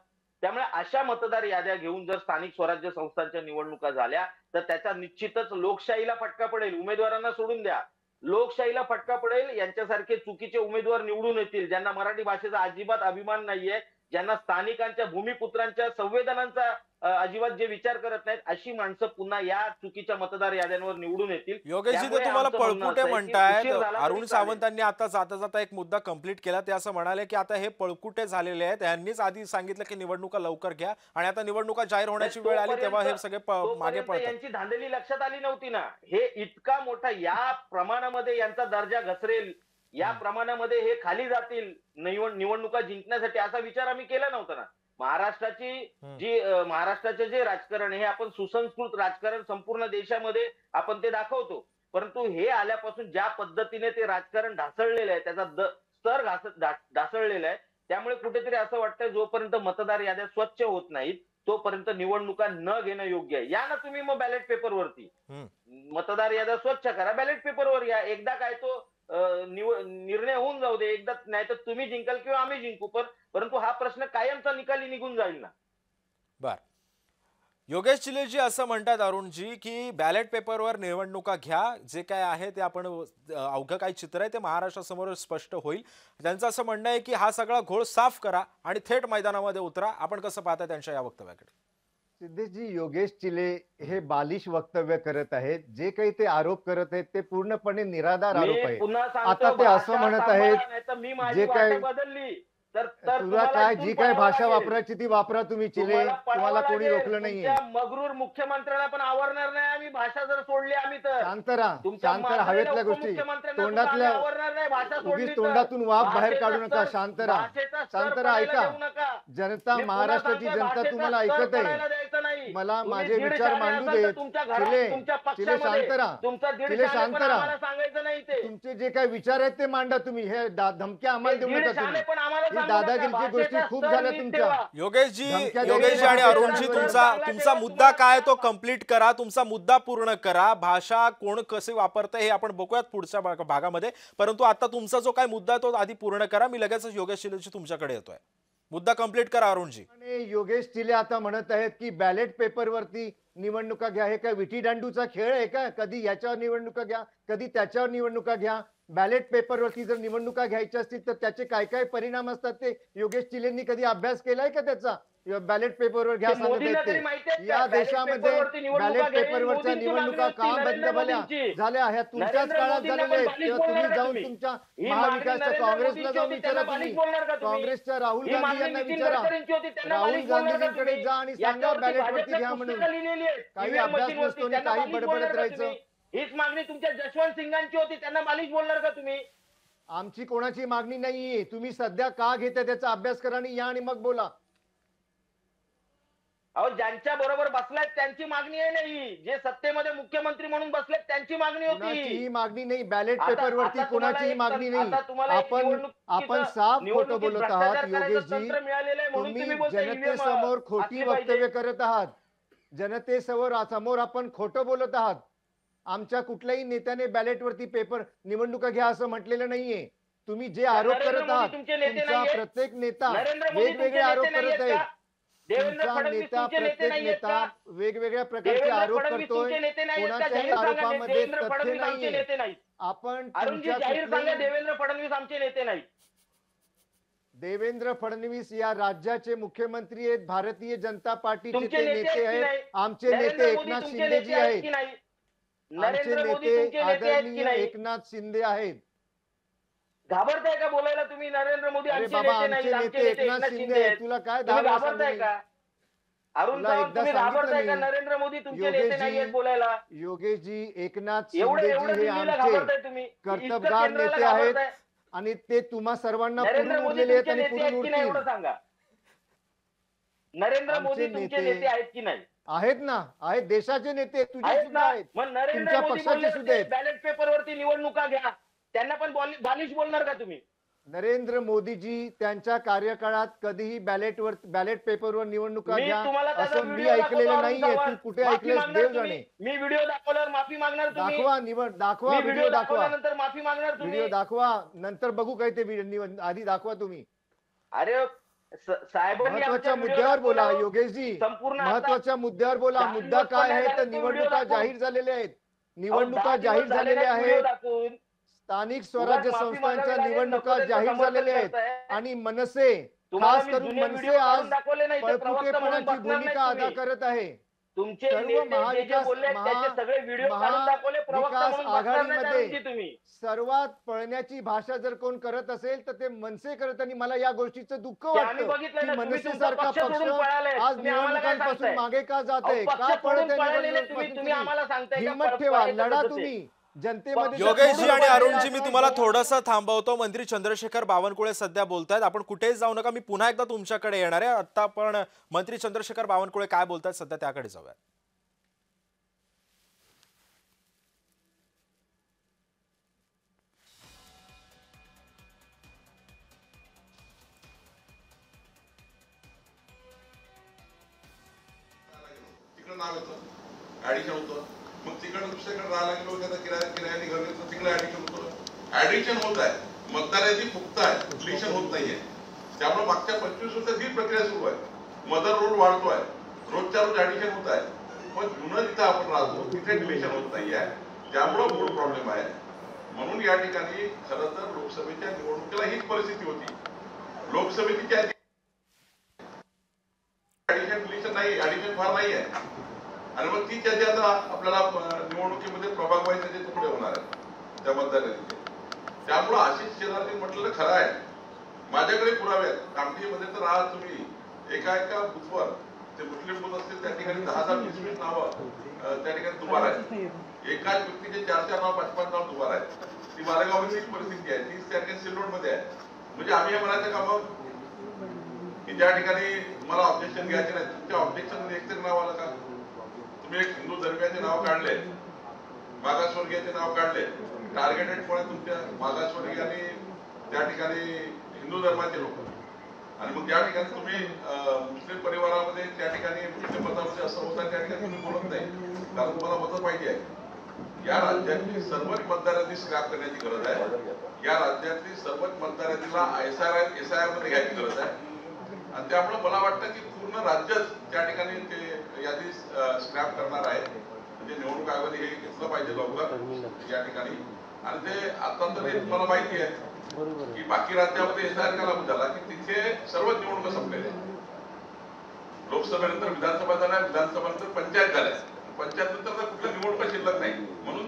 त्यामुळे अशा मतदार याद्या घेऊन जर स्थानिक स्वराज्य संस्थांच्या निवडणुका झाल्या तर त्याचा निश्चितच लोकशाहीला फटका पडेल. उमेदवारांना सोडून द्या, लोकशाहीला फटका पडेल. यांच्यासारखे चुकीचे उमेदवार निवडून येतील ज्यांना मराठी भाषेचा अजिबात अभिमान नाहीये, ज्यांना स्थानिकांच्या भूमिपुत्रांच्या संवेदनांचा अजिबात जे विचार करत नाहीत, अशी माणसं पुन्हा या चुकीच्या मतदार याद्यांवर निवडून येतील. योगेशजी, ते तुम्हाला पळकुटे म्हणतायत. अरुण सावंतांनी आता जाता जाता एक मुद्दा कंप्लीट केला. ते असं म्हणाले की आता हे पळकुटे झालेले आहेत, यांनीच आधी सांगितलं की निवडणुका लवकर घ्या आणि आता निवडणुका जाहीर होण्याची वेळ आली तेव्हा हे सगळे मागे पळतात. यांची धांदली लक्षात आली नव्हती ना. हे इतका मोठा या प्रमाणामध्ये यांचा दर्जा घसरेल, या प्रमाणामध्ये हे खाली जातील निवडणुका जिंकण्यासाठी, असा विचार आम्ही केला नव्हता ना. महाराष्ट्राचे जे राजकारण हे आपण सुसंस्कृत राजकारण संपूर्ण देशामध्ये आपण ते दाखवतो. परंतु हे आल्यापासून ज्या पद्धतीने ते राजकारण ढासळलेलं आहे, त्याचा स्तर ढासळलेला आहे. त्यामुळे कुठेतरी असं वाटतंय जोपर्यंत मतदार याद्या स्वच्छ होत नाहीत तोपर्यंत निवडणुका न घेणं योग्य आहे. या ना तुम्ही मग बॅलेट पेपरवरती, मतदार याद्या स्वच्छ करा, बॅलेट पेपरवर या. एकदा काय तो निर्णय होऊन जाऊ दे, एकदा नाही तर तुम्ही जिंकाल किंवा आम्ही जिंकू, परंतु हा प्रश्न कायमचा निकाली निघून जाईल ना. बर, योगेश चिलेजी असं म्हणतात अरुणजी की बॅलेट पेपरवर निवडणुका घ्या, जे काय आहे ते आपण अवघं काही चित्र आहे ते महाराष्ट्रासमोर स्पष्ट होईल. त्यांचं असं म्हणणं आहे की हा सगळा घोळ साफ करा आणि थेट मैदानामध्ये उतरा. आपण कसं पाहता त्यांच्या या वक्तव्याकडे? सिद्धेशजी, योगेश चिले हे बालिश वक्तव्य करत आहेत. जे काही ते आरोप करत आहेत ते पूर्णपणे निराधार आरोप आहेत. आता ते असं म्हणत आहेत मी माझी जे वाट काही बदलली तर तुला तुम्हाला काय इथून जी काय पळावं भाषा लागेल. वापरायची ती वापरा तुम्ही चिले, तुम्हाला तुम्हाला पळावं कोणी लागेल. रोखलं नाहीये. तुमच्या मगरूर मुख्यमंत्र्याला पण आवरणार नाही आम्ही भाषा जर सोडली आम्ही तर. शांत राहा, तुमच्या शांत राहा. माजलेल्या हवेतल्या गोष्टी उपमुख्यमंत्र्यांना सुद्धा तोंडातल्या आम्ही आवरणार नाही भाषा सोडली उगीच तर. तोंडातून वाफ बाहेर भाषेचा काढू नका. स्तर- शांत राहा, भाषेचा स्तर शांत राहा. पडायला ऐका, देऊ नका. जनता, मी पुन्हा महाराष्ट्राची सांगतोय, जनता भाषेचा तुम्हाला स्तर ऐकत आहे. पडायला द्यायचं नाही. मला तुम्ही माझे दीड विचार शहाणे मांडू असाल तर देत. तुमच्या घरात, चिले, तुमच्या चिले पक्षामध्ये शांत राहा. तुमचा दीड चिले शहाणे शांत पण राहा. आम्हाला सांगायचं नाही ते. तुमचे जे काही विचार आहेत ते मांडा तुम्ही. हे धमक्या आम्हाला देऊ दीड नका शहाणे तुम्ही. पण आम्हाला ही सांगू नका. दादागिरीची गोष्टी भाषेचा खूप स्तर झाल्या नीट तुमच्या. ठेवा. योगेशजी धमक्या योगेशजी देण्याच्या आणि गोष्टी अरुणजी चालू तुमचा आहेत. तुमचा मुद्दा काय तो कंप्लीट करा, तुमचा मुद्दा पूर्ण करा. भाषा कोण कसे वापरतंय हे आपण बघूयात पुढच्या भागामध्ये, परंतु आता तुमचा जो काय मुद्दा आहे तो आधी पूर्ण करा. मी लगेच योगेश चिलेजी तुमच्याकडे येतोय. मुद्दा कंप्लीट करा अरुणजी. आणि योगेश चिले आता म्हणत आहेत की बॅलेट पेपरवरती निवडणुका घ्या. हे काय विटी दांडूचा खेळ आहे का? कधी याच्यावर निवडणुका घ्या, कधी त्याच्यावर निवडणुका घ्या. बॅलेट पेपरवरती जर निवडणुका घ्यायच्या असतील तर त्याचे काय काय परिणाम असतात ते योगेश चिलेंनी कधी अभ्यास केलाय का त्याचा? बॅलेट पेपरवर घ्या ते सांगत मोदींना आहेत तरी माहिती आहे ते. का? या बॅलेट देशामध्ये पेपरवरती निवडणुका बॅलेट घ्यावी, पेपरवरच्या मोदींची निवडणुका मागणी का होती, बंद नरेंद्र झाल्या मोदींची. झाल्या ह्या तुमच्याच नरेंद्र काळात मोदींना झालेल्या आहेत. पण बालिश तेव्हा तुम्ही बोलणार का जाऊन तुम्ही? तुमच्या ही महाविकासच्या मागणी काँग्रेसला नरेंद्र जाऊन मोदींची विचारा होती, तुम्ही. त्यांना बालिश बोलणार का तुम्ही? काँग्रेसच्या राहुल ही गांधी मागणी यांना नितीन विचारा. गडकरींची होती, त्यांना राहुल बालिश बोलणार का गांधींकडे तुम्ही? जा आणि सांगा याच्यावरती बॅलेट वरती भाजपच्या घ्या म्हणून. पुस्तकं लिहिलेली आहेत. काही EVM अभ्यास मशीनवरती, नसतो आणि त्यांना काही बालिश बडबडत बोलणार का राहायचं. तुम्ही? हीच मागणी तुमच्या जशवंत सिंगांची होती, त्यांना बालिश बोलणार का तुम्ही? आमची कोणाची मागणी नाहीये. तुम्ही सध्या का घेता त्याचा अभ्यास करा आणि या आणि मग बोला. अहो, ज्यांच्या बरोबर बसलायत त्यांची मागणी आहे नाही. जे सत्तेमध्ये मुख्यमंत्री म्हणून बसलेत त्यांची मागणी कोणाचीही होती. मागणी नाही. बॅलेट आता- पेपरवरती आता तुम्हाला कोणाचीही एक- मागणी नाही. आता तुम्हाला एक आपण निवडणुकीचं- साफ खोटं निवडणुकीत बोलत भ्रष्टाचार आहात करायचं योगेशजी. तंत्र मिळालेलं आहे म्हणून तुम्ही तुम्ही बोलताय जनतेसमोर EVM खोटी असली पाहिजे. वक्तव्य करत आहात. जनतेसमोर आपण खोटं बोलत आहात. आमच्या कुठल्याही नेत्याने बॅलेटवरती पेपर निवडणुका घ्या असं म्हटलेलं नाहीये. तुम्ही जे आरोप नरेंद्र करत मोदी आहात तुमचे नेते तुमचा नाहीयेत? प्रत्येक नेता नरेंद्र मोदी वेगवेगळे तुमचे आरोप नेते करत नाहीयेत आहेत. का? देवेंद्र तुमचा फडणवीस नेता तुमचे नेते प्रत्येक नाहीयेत नेता का? वेगवेगळ्या प्रकारचे देवेंद्र आरोप फडणवीस करतोय. तुमचे नेते नाहीयेत का? कोणाच्याही जाहीर सांगा, आरोपामध्ये देवेंद्र तथ्य फडणवीस आमचे नाहीये. नेते नाहीत. आपण अरुणजी तुमच्या जाहीर सांगा, कुठल्याही देवेंद्र फडणवीस आमचे नेते नाहीत. देवेंद्र फडणवीस या राज्याचे मुख्यमंत्री आहेत. भारतीय जनता पार्टीचे तुमचे ते नेते नेते आहेत की आहेत. नाही? आमचे नरेंद्र नेते मोदी एकनाथ तुमचे शिंदेजी नेते आहेत आहेत. की नाही? आमचे नरेंद्र मोदी नेते तुमचे नेते आहेत की आदरणीय नाही? एकनाथ शिंदे आहेत. घाबरताय का बोलायला तुम्ही? नरेंद्र मोदी अरे आमचे बाबा, नेते नाहीत, आमचे आमचे नेते नेते एकनाथ शिंदे आहेत. तुला काय तुम्ही दहा घाबरताय वेळा का? अरुण तुला सावंत, एकदा तुम्ही सांगितलं घाबरताय का? मी. नरेंद्र मोदी तुमचे नेते योगेशजी, नाहीयेत बोलायला? योगेशजी, एकनाथ एवढं शिंदेजी एवढं हे दिल्लीला आमचे घाबरताय तुम्ही? इतकं कर्तबगार केंद्राला नेते आहेत घाबरताय? आणि ते तुम्हा सर्वांना नरेंद्र पुरून मोदी उरलेले आहेत तुमचे आणि नेते पुरून आहेत की नाही उरतील. एवढं सांगा. नरेंद्र आमचे मोदी तुमचे नेते नेते आहेत की नाही? आहेत ना, आहेत. देशाचे नेते तुझे आहेत सुद्धा ना? आहेत. मग नरेंद्र तुमच्या मोदी पक्षाचे बोलले सुद्धा आहेत. बॅलेट पेपरवरती निवडणुका घ्या, त्यांना पण बालिश बोलणार का तुम्ही? नरेंद्र मोदीजी त्यांच्या कार्यकाळात कधीही बॅलेट पेपरवर निवडणुका मी घ्या तुम्हाला त्याचा असं मी व्हिडिओ ऐकलेलं दाखवतो, नाहीये. अरुण तू सावंत. कुठे माफी ऐकलेस मागणार देव तुम्ही? जाणे. मी व्हिडिओ दाखवल्यावर माफी मागणार तुम्ही? दाखवा मी व्हिडिओ दाखवा. दाखवल्यानंतर माफी मागणार तुम्ही? व्हिडिओ दाखवा, नंतर बघू काय ते आधी दाखवा तुम्ही. अरे साहेबांनी महत्वाच्या आमच्या मुद्द्यावर बोला व्हिडिओ योगेशजी. संपूर्ण आता महत्वाच्या मुद्द्यावर बोला. दहा मुद्दा दिवस काय पण आहे नाही तर झाले तो निवडणुका व्हिडिओ जाहीर झालेल्या आहेत. अहो, निवडणुका 10 जाहीर दिवस झालेल्या झाले व्हिडिओ आहेत. दाखवून. स्थानिक उगाच स्वराज्य माफी संस्थांच्या मागावी लागेल, निवडणुका नको त्याचं जाहीर समर्थन झालेल्या आहेत करताय. आणि मनसे तुम्हाला खास मी करून जुने मनसे व्हिडिओ आज काढून दाखवले नाही, ते प्रवक्ता म्हणून पळपुटेपणाची बसणार भूमिका नाही अदा तुम्ही. करत आहे. तुमचे सर्व नेते जे जे महाविकास बोलले त्याचे सगळे व्हिडिओ काढून दाखवले, प्रवक्ता महाविकास म्हणून बसणार नाही आघाडीमध्ये अरुणजी तुम्ही. सर्वात पळण्याची भाषा जर कोण करत असेल तर ते मनसे करत आणि मला या गोष्टीचं दुःख ते आम्ही वाटतं बघितलं की ना, तुम्ही मनसे तुमचा सारखा पक्ष सोडून पक्ष पळाले. आज तुम्ही आम्हाला काय निवडणुकांपासून सांगताय? मागे का जात आहे? अहो, का पक्ष पळत सोडून आहे पळालेले निवडणुकीपासून तुम्ही आम्हाला सांगताय का हिम्मत पळ- ठेवा, पळायचं लढा कसं ते? तुम्ही जनतेमध्ये योगेशजी आणि अरुणजी, मी तुम्हाला थोडंसं थांबवतो. मंत्री चंद्रशेखर बावनकुळे सध्या बोलतायत. आपण कुठेच जाऊ नका. मी पुन्हा एकदा तुमच्याकडे येणार आहे. आता आपण मंत्री चंद्रशेखर बावनकुळे काय बोलतायत सध्या त्याकडे जाऊया. तिकडं नाव येतं, ऍडिशन होतं. मग तिकडं दुसरीकडे राहायला गेलो की आता किरायाने घर घेतलं, तिकडे ऍडिशन होतं. ऍडिशन होत आहे, मतदाराची फुकत आहे, डिलिशन होत नाहीये. त्यामुळे मागच्या 25 वर्षात ही प्रक्रिया सुरू आहे. मदर रोड वाढतोय, रोजच्या रोज ऍडिशन होत आहे. पण जुनं जिथं आपण राहतो तिथे डिलिशन होत नाहीये. त्यामुळे मूळ प्रॉब्लेम आहे. म्हणून या ठिकाणी खरं तर लोकसभेच्या निवडणुकीला हीच परिस्थिती होती. लोकसभेची ऍडिशन डिलिशन नाही, ऍडिशन फार नाहीये. आणि मग ती त्याची आता आपल्याला निवडणुकीमध्ये प्रभाग व्हायचे ते तुकडे होणार आहेत त्या मतदारांचे. त्यामुळं आशिष शेलारने म्हटलेलं खरं आहे माझ्याकडे पुरावे आहेत. कामठीमध्ये तर आज तुम्ही एका बुथवर ते मुस्लिम बुथ असतील त्या ठिकाणी 10,000 20 नावं त्या ठिकाणी दुबार आहेत. एकाच व्यक्तीचे 4 नाव 5 नाव दुबार आहेत. ती मालेगावची परिस्थिती आहे. तीच त्या ठिकाणी सिल्लोडमध्ये आहे. म्हणजे आम्ही हे म्हणायचं का मग की ज्या ठिकाणी मला ऑब्जेक्शन घ्यायचे नाही, तुमच्या ऑब्जेक्शन एकतरी नाव आलं का? तुम्ही एक हिंदू धर्मियाचे नाव काढले, मागासवर्गीयाचे नाव काढले, टार्गेटेड कोण आहे तुमच्या मागासवर्गीय आणि त्या ठिकाणी हिंदू धर्माचे लोक. आणि मग त्या ठिकाणी तुम्ही मुस्लिम परिवारामध्ये त्या ठिकाणी मुस्लिम मतामध्ये असं होतं त्या ठिकाणी तुम्ही बोलत नाही, कारण तुम्हाला मतं पाहिजे आहे. या राज्यातली सर्वच मतदारांनी स्क्रॅप करण्याची गरज आहे. या राज्यातली सर्वच मतदारांना SIR मध्ये घ्यायची गरज आहे. आणि त्यामुळे मला वाटतं की पूर्ण राज्यच त्या ठिकाणी ते यादी स्क्रॅप करणार आहे. म्हणजे निवडणूक आयोगाने हे घेतलं पाहिजे लवकर या ठिकाणी. आणि ते आता तरी मला माहिती आहे की बाकी राज्यामध्ये SIR का लागू झाला की तिथे सर्वच निवडणुका संपलेल्या. लोकसभेनंतर विधानसभा झाल्या, विधानसभेनंतर पंचायत झाल्या, पंचायत नंतर कुठल्या निवडणुका शिल्लक नाही. म्हणून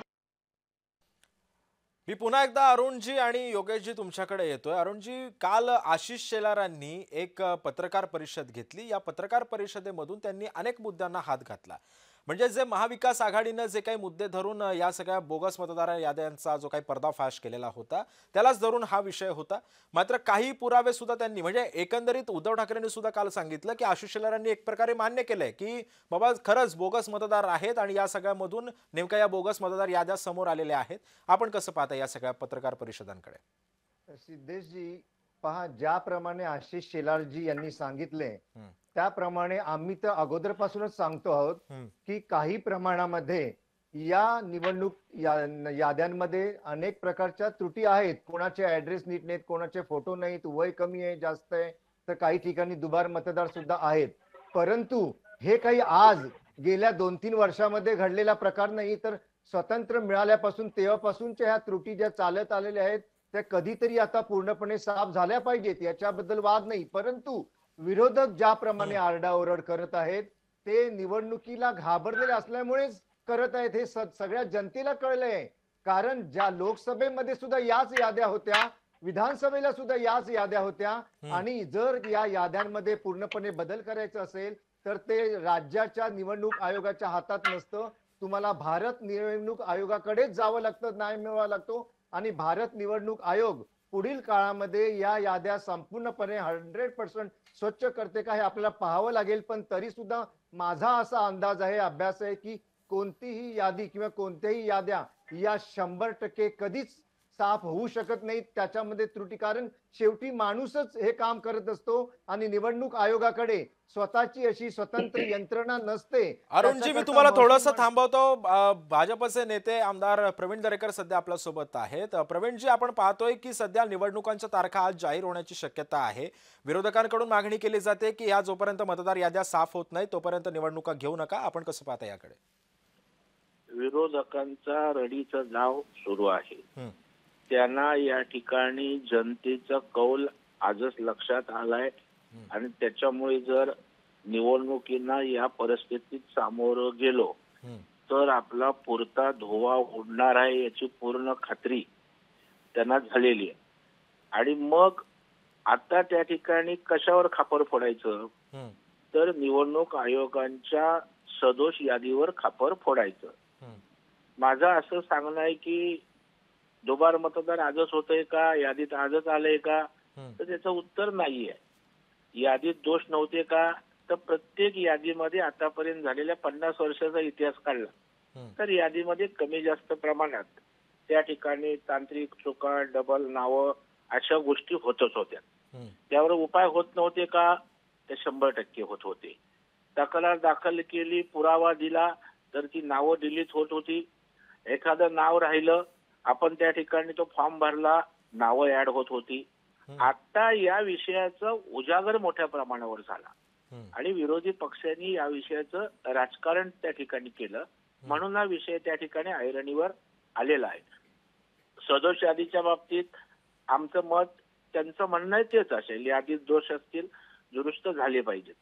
मी पुन्हा एकदा अरुणजी आणि योगेशजी तुमच्याकडे येतोय. अरुणजी, काल आशिष शेलारांनी एक पत्रकार परिषद घेतली. या पत्रकार परिषदेमधून त्यांनी अनेक मुद्द्यांना हात घातला. म्हणजे जे महाविकास आघाडीनं जे काही मुद्दे धरून या सगळ्या बोगस मतदार याद्यांचा जो काही पर्दाफाश केलेला होता त्यालाच धरून हा विषय होता. मात्र काही पुरावे सुद्धा त्यांनी, म्हणजे एकंदरीत उद्धव ठाकरेंनी सुद्धा काल सांगितलं की आशिष शेलारांनी एक प्रकारे मान्य केलंय की बाबा खरंच बोगस मतदार आहेत आणि या सगळ्यामधून नेमक्या या बोगस मतदार याद्या समोर आलेल्या आहेत. आपण कसं पाहता या सगळ्या पत्रकार परिषदांकडे? सिद्धेशजी पहा, ज्याप्रमाणे आशिष शेलारजी यांनी सांगितले त्याप्रमाणे आम्ही तर अगोदरपासूनच सांगतो आहोत की काही प्रमाणामध्ये या निवडणूक याद्यांमध्ये अनेक प्रकारच्या त्रुटी आहेत. कोणाचे ऍड्रेस नीट नाहीत, कोणाचे फोटो नाहीत, वय कमी आहे, जास्त आहे, तर काही ठिकाणी दुबार मतदार सुद्धा आहेत. परंतु हे काही आज गेल्या 2-3 वर्षामध्ये घडलेला प्रकार नाही, तर स्वतंत्र मिळाल्यापासून तेव्हापासूनच्या ह्या त्रुटी ज्या चालत आलेल्या आहेत त्या कधीतरी आता पूर्णपणे साफ झाल्या पाहिजेत, याच्याबद्दल वाद नाही. परंतु विरोधक ज्याप्रमाणे आरडाओरड करत आहेत ते निवडणुकीला घाबरलेले असल्यामुळेच करत आहेत. हे सगळ्या जनतेला कळलंय. कारण ज्या लोकसभेमध्ये सुद्धा याच याद्या होत्या, विधानसभेला सुद्धा याच याद्या होत्या, आणि जर या याद्यांमध्ये पूर्णपणे बदल करायचा असेल तर ते राज्याच्या निवडणूक आयोगाच्या हातात नसतं. तुम्हाला भारत निवडणूक आयोगाकडेच जावं लागतं, न्याय मिळवावा लागतो. आणि भारत निवडणूक आयोग पुढील काळामध्ये या याद्या संपूर्णपणे 100% स्वच्छ करते का हे आपल्याला पाहावं लागेल. पण तरी सुद्धा माझा असा अंदाज आहे, अभ्यास आहे की कोणतीही यादी किंवा कोणत्याही याद्या या 100% कधीच साफ होऊ शकत नाहीत. त्याच्यामध्ये त्रुटी, कारण शेवटी माणूसच हे काम करत असतो आणि निवडणूक आयोगाकडे स्वतःची अशी स्वतंत्र यंत्रणा नसते. अरुणजी, मी तुम्हाला थोडंसं थांबवतो. भाजपचे नेते आमदार प्रवीण दरेकर सध्या आपल्या सोबत आहेत. प्रवीणजी, आपण पाहतोय की सध्या निवडणुकांच्या तारखा आज जाहीर होण्याची शक्यता आहे. विरोधकांकडून मागणी केली जाते की या जोपर्यंत मतदार याद्या साफ होत नाही तोपर्यंत निवडणुका घेऊ नका. आपण कसं पाहता याकडे? विरोधकांचा रडीचं नाव सुरू आहे. त्यांना या ठिकाणी जनतेचा कौल आजच लक्षात आलाय आणि त्याच्यामुळे जर निवडणुकींना या परिस्थितीत सामोरं गेलो तर आपला पुरता धोवा उडणार आहे याची पूर्ण खात्री त्यांना झालेली आहे. आणि मग आता त्या ठिकाणी कशावर खापर फोडायचं, तर निवडणूक आयोगांच्या सदोष यादीवर खापर फोडायचं. माझं असं सांगणं आहे की दुबार मतदार आजच होतंय का, यादीत आजच आलंय का, तर त्याचं उत्तर नाहीये. यादीत दोष नव्हते का, तर प्रत्येक यादीमध्ये आतापर्यंत झालेल्या 50 वर्षाचा इतिहास काढला तर यादीमध्ये कमी जास्त प्रमाणात त्या ठिकाणी तांत्रिक चुका, डबल नावं अशा गोष्टी होतच होत्या. त्यावर उपाय होत नव्हते का, ते 100% होत होते. तक्रार दाखल केली, पुरावा दिला तर ती नावं डिलीट होत होती. एखादं नाव राहिलं, आपण त्या ठिकाणी तो फॉर्म भरला, नावं ऍड होत होती. आता या विषयाचं उजागर मोठ्या प्रमाणावर झाला आणि विरोधी पक्षांनी या विषयाचं राजकारण त्या ठिकाणी केलं, म्हणून हा विषय त्या ठिकाणी ऐरणीवर आलेला आहे. सदोष यादीच्या बाबतीत आमचं मत, त्यांचं म्हणणं तेच असेल, यादीत दोष असतील दुरुस्त झाले पाहिजेत.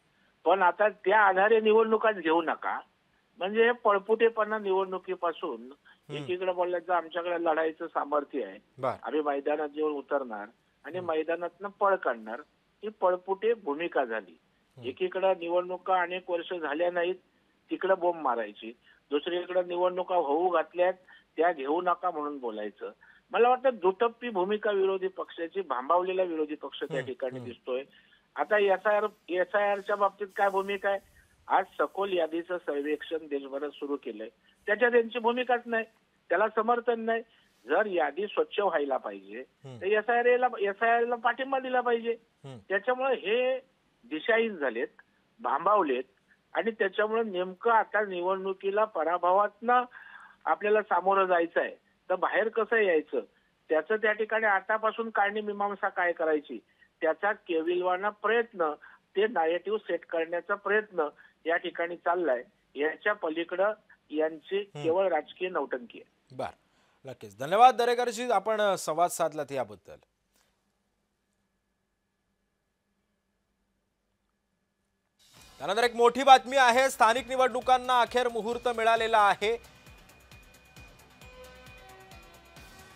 पण आता त्या आधारे निवडणुकाच घेऊ नका. म्हणजे पळपुटेपणा निवडणुकीपासून एकीकडे बोलल्याचं आमच्याकडे लढाईचं सामर्थ्य आहे, आम्ही मैदानात जेव्हा उतरणार आणि मैदानातनं पळ काढणार, ही पळपुटे भूमिका झाली. एकीकडे निवडणुका अनेक वर्ष झाल्या नाहीत, तिकडे बोंब मारायची. दुसरीकडे निवडणुका होऊ घातल्यात, त्या घेऊ नका म्हणून बोलायचं. मला वाटतं दुटप्पी भूमिका विरोधी पक्षाची, भांबावलेला विरोधी पक्ष त्या ठिकाणी दिसतोय. आता एसआयआरच्या बाबतीत काय भूमिका आहे? आज सखोल यादीचं सर्वेक्षण देशभरात सुरू केलंय, त्याच्यात त्यांची भूमिकाच नाही, त्याला समर्थन नाही. जर यादी स्वच्छ व्हायला पाहिजे तर एसआयआरला पाठिंबा दिला पाहिजे. त्याच्यामुळे हे दिशाहीन झालेत, भांबावलेत आणि त्याच्यामुळे नेमकं आता निवडणुकीला पराभवातनं आपल्याला सामोरं जायचं आहे, तर बाहेर कसं यायचं त्याचं त्या ठिकाणी आतापासून काढणी मीमांसा काय करायची त्याचा केविलवाना प्रयत्न, ते नॅरेटिव्ह सेट करण्याचा प्रयत्न या ठिकाणी चाललाय. याच्या पलीकडं यांची केवळ राजकीय नौटंकी आहे. बर, नक्कीच. धन्यवाद दरेकरजी, आपण संवाद साधलात याबद्दल. त्यानंतर एक मोठी बातमी आहे. स्थानिक निवडणुकांना अखेर मुहूर्त मिळालेला आहे.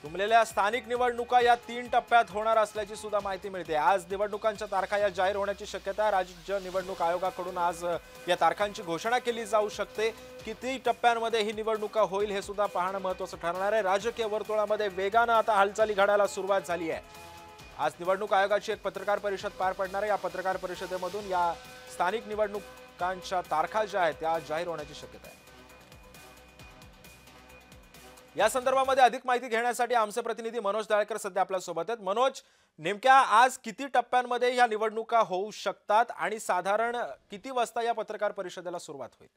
तुंबलेल्या स्थानिक निवडणुका या 3 टप्प्यात होणार असल्याची सुद्धा माहिती मिळते. आज निवडणुकांच्या तारखा या जाहीर होण्याची शक्यता आहे. राज्य निवडणूक आयोगाकडून आज या तारखांची घोषणा केली जाऊ शकते. किती टप्प्यांमध्ये ही निवडणुका होईल हे सुद्धा पाहणं महत्त्वाचं ठरणार आहे. राजकीय वर्तुळामध्ये वेगानं आता हालचाली घडायला सुरुवात झाली आहे. आज निवडणूक आयोगाची एक पत्रकार परिषद पार पडणार आहे. या पत्रकार परिषदेमधून या स्थानिक निवडणुकांच्या तारखा ज्या आहेत त्या जाहीर होण्याची शक्यता आहे. या संदर्भामध्ये अधिक माहिती घेण्यासाठी आमचे प्रतिनिधी मनोज दाळकर सध्या आपल्या सोबत आहेत. मनोज, नेमक्या आज किती टप्प्यांमध्ये या निवडणुका होऊ शकतात आणि साधारण किती वाजता या पत्रकार परिषदेला सुरुवात होईल?